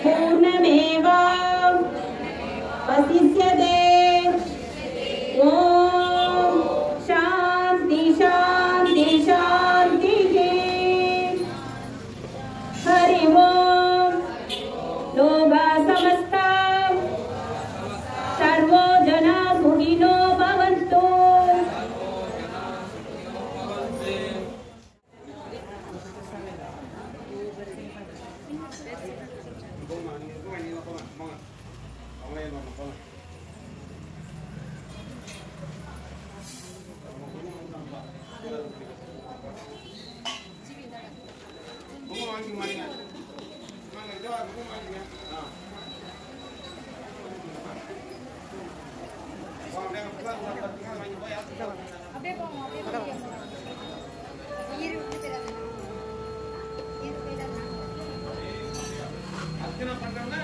பூர்ணமேவா வசிஷ்யதே. ஓம் சாந்தி சாந்தி சாந்தி. வாங்கிக்க மாட்டீங்க வாங்க இதோ பூ வாங்கிக்கங்க அப்படியே போங்க அப்படியே அர்ச்சனை பண்றோம்னா